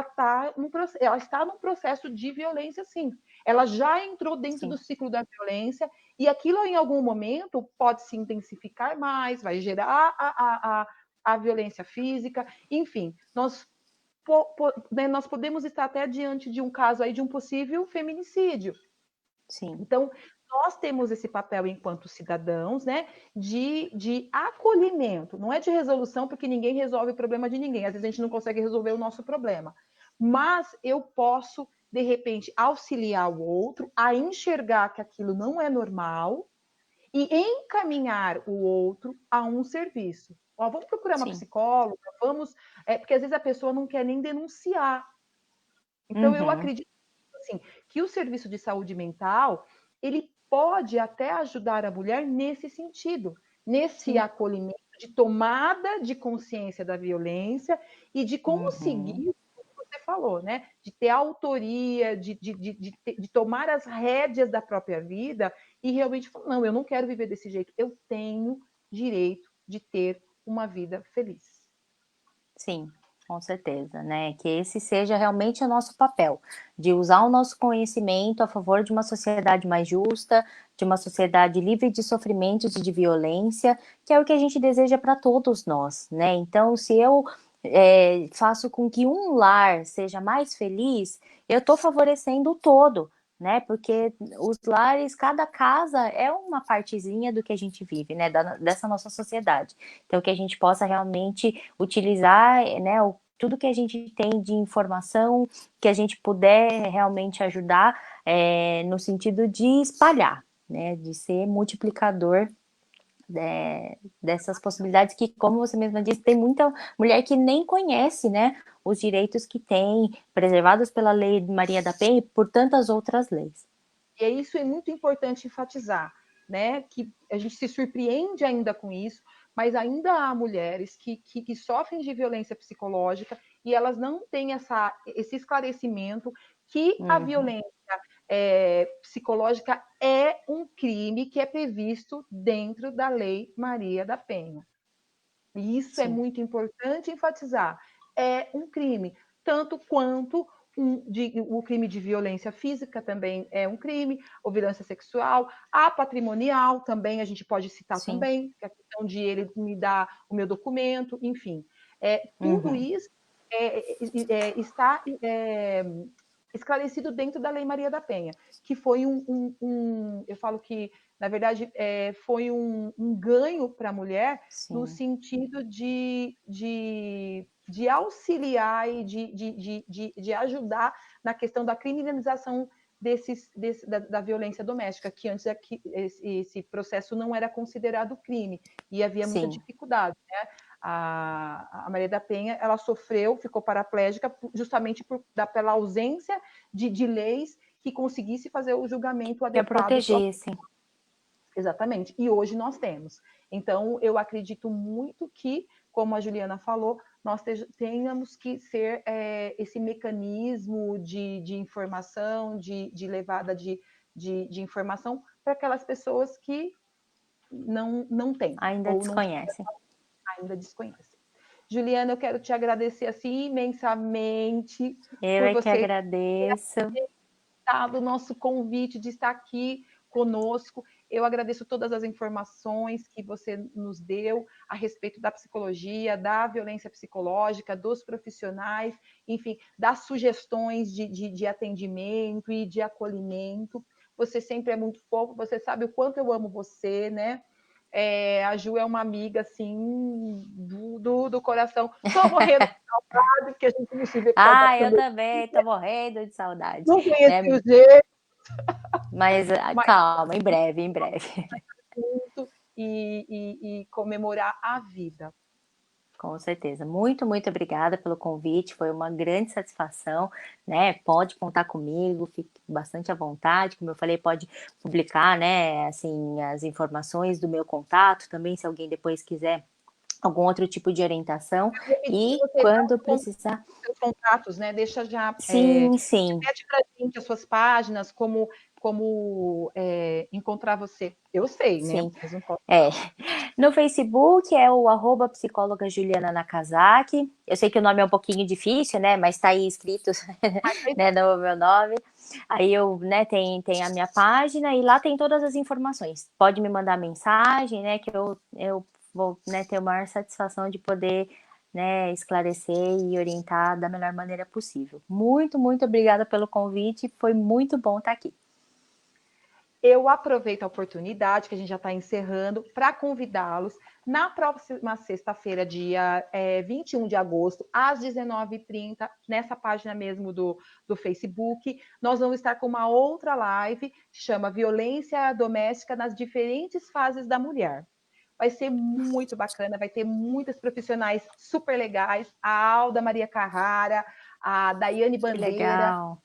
está num processo de violência, sim. Ela já entrou dentro Sim. do ciclo da violência e aquilo em algum momento pode se intensificar mais, vai gerar a violência física, enfim, nós podemos estar até diante de um caso aí de um possível feminicídio. Sim. Então, nós temos esse papel enquanto cidadãos, né, de acolhimento, não é de resolução, porque ninguém resolve o problema de ninguém, às vezes a gente não consegue resolver o nosso problema, mas eu posso, de repente, auxiliar o outro a enxergar que aquilo não é normal e encaminhar o outro a um serviço. Ó, vamos procurar uma Sim. psicóloga, porque às vezes a pessoa não quer nem denunciar. Então, eu Uhum. acredito assim, que o serviço de saúde mental, ele pode até ajudar a mulher nesse sentido, nesse Sim. acolhimento de tomada de consciência da violência e de Uhum. conseguir, como você falou, né? De ter autoria, de tomar as rédeas da própria vida e realmente falar, não, eu não quero viver desse jeito, eu tenho direito de ter uma vida feliz. Sim, com certeza, né? Que esse seja realmente o nosso papel, de usar o nosso conhecimento a favor de uma sociedade mais justa, de uma sociedade livre de sofrimentos e de violência, que é o que a gente deseja para todos nós, né? Então, se eu faço com que um lar seja mais feliz, eu estou favorecendo o todo, né? Porque os lares, cada casa é uma partezinha do que a gente vive, né? Dessa nossa sociedade. Então, que a gente possa realmente utilizar, né, tudo que a gente tem de informação, que a gente puder realmente ajudar no sentido de espalhar, né, de ser multiplicador dessas possibilidades que, como você mesma disse, tem muita mulher que nem conhece, né, os direitos que tem, preservados pela Lei Maria da Penha e por tantas outras leis. E isso é muito importante enfatizar, né? Que a gente se surpreende ainda com isso, mas ainda há mulheres que sofrem de violência psicológica e elas não têm esse esclarecimento que a Uhum. violência psicológica é um crime que é previsto dentro da Lei Maria da Penha. E isso é Sim. muito importante enfatizar. é um crime, tanto quanto o crime de violência física também é um crime, ou violência sexual, a patrimonial também, a gente pode citar Sim. também, que é a questão de ele me dar o meu documento, enfim. Tudo Uhum. isso está esclarecido dentro da Lei Maria da Penha, que foi eu falo que, na verdade, foi um ganho para a mulher no Sim. sentido de auxiliar e de ajudar na questão da criminalização da violência doméstica, que antes esse processo não era considerado crime e havia muita Sim. dificuldade, né? A Maria da Penha, ela sofreu, ficou paraplégica justamente pela ausência de leis que conseguisse fazer o julgamento Para adequado. proteger, sim. Exatamente. E hoje nós temos. Então, eu acredito muito que, como a Juliana falou, nós tenhamos que ser esse mecanismo de informação, de levada de informação para aquelas pessoas que não têm Ainda ou não desconhecem. ainda desconhecem. Juliana, eu quero te agradecer assim imensamente Eu por é que você agradeço. aceitado o nosso convite de estar aqui conosco. Eu agradeço todas as informações que você nos deu a respeito da psicologia, da violência psicológica, dos profissionais, enfim, das sugestões de atendimento e de acolhimento. Você sempre é muito fofo, você sabe o quanto eu amo você, né? A Ju é uma amiga, assim, do coração. Tô morrendo de saudade, porque a gente não se vê por causa da Eu pandemia. também tô morrendo de saudade, Não conheci né? o jeito, Mas mas calma, em breve, em breve. junto e comemorar a vida. Com certeza. Muito, muito obrigada pelo convite. Foi uma grande satisfação, né? Pode contar comigo, fique bastante à vontade. Como eu falei, pode publicar, né? Assim, as informações do meu contato também, se alguém depois quiser algum outro tipo de orientação. Eu vou pedir para E você dar quando precisar. os seus contatos, né? Deixa já, Sim, sim. repete para a gente as suas páginas, como encontrar você. Eu sei, né? Sim. Mas não posso. É. No Facebook é o @psicóloga Juliana Nakazaki. Eu sei que o nome é um pouquinho difícil, né? Mas tá aí escrito, né, no meu nome. Aí eu, né, tem a minha página e lá tem todas as informações. Pode me mandar mensagem, né, que eu vou, né, ter a maior satisfação de poder, né, esclarecer e orientar da melhor maneira possível. Muito, muito obrigada pelo convite. Foi muito bom estar aqui. Eu aproveito a oportunidade, que a gente já está encerrando, para convidá-los na próxima sexta-feira, dia 21 de agosto, às 19h30, nessa página mesmo do Facebook. Nós vamos estar com uma outra live, que chama Violência Doméstica nas Diferentes Fases da Mulher. Vai ser muito bacana, vai ter muitas profissionais super legais, a Alda Maria Carrara, a Daiane Que Bandeira, legal.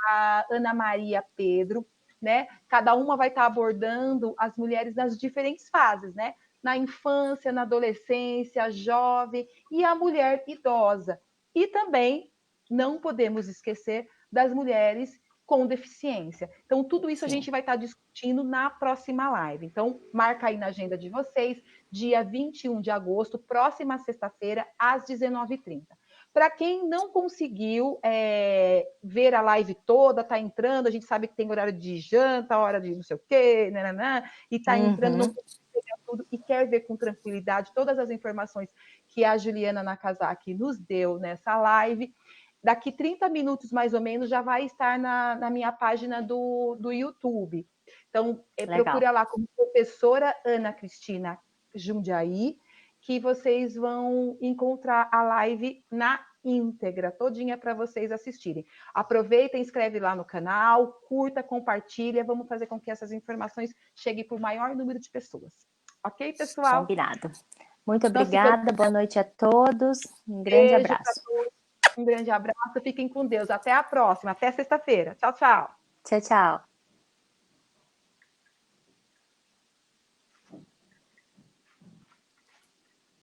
a Ana Maria Pedro, né? Cada uma vai estar abordando as mulheres nas diferentes fases, né? Na infância, na adolescência, jovem e a mulher idosa. E também não podemos esquecer das mulheres com deficiência. Então, tudo isso a Sim. gente vai estar discutindo na próxima live. Então, marca aí na agenda de vocês, dia 21 de agosto, próxima sexta-feira, às 19h30. Para quem não conseguiu ver a live toda, está entrando, a gente sabe que tem horário de janta, hora de não sei o quê, nananã, e está entrando, não conseguiu pegar tudo e quer ver com tranquilidade todas as informações que a Juliana Nakazaki nos deu nessa live. Daqui 30 minutos, mais ou menos, já vai estar na minha página do YouTube. Então, procura lá como professora Ana Cristina Jundiaí, que vocês vão encontrar a live na íntegra, todinha para vocês assistirem. Aproveita, inscreve lá no canal, curta, compartilha, vamos fazer com que essas informações cheguem para o maior número de pessoas. Ok, pessoal? Combinado. Muito Nosso obrigada, boa noite a todos, um grande beijo para abraço. todos, um grande abraço, fiquem com Deus, até a próxima, até sexta-feira. Tchau, tchau. Tchau, tchau.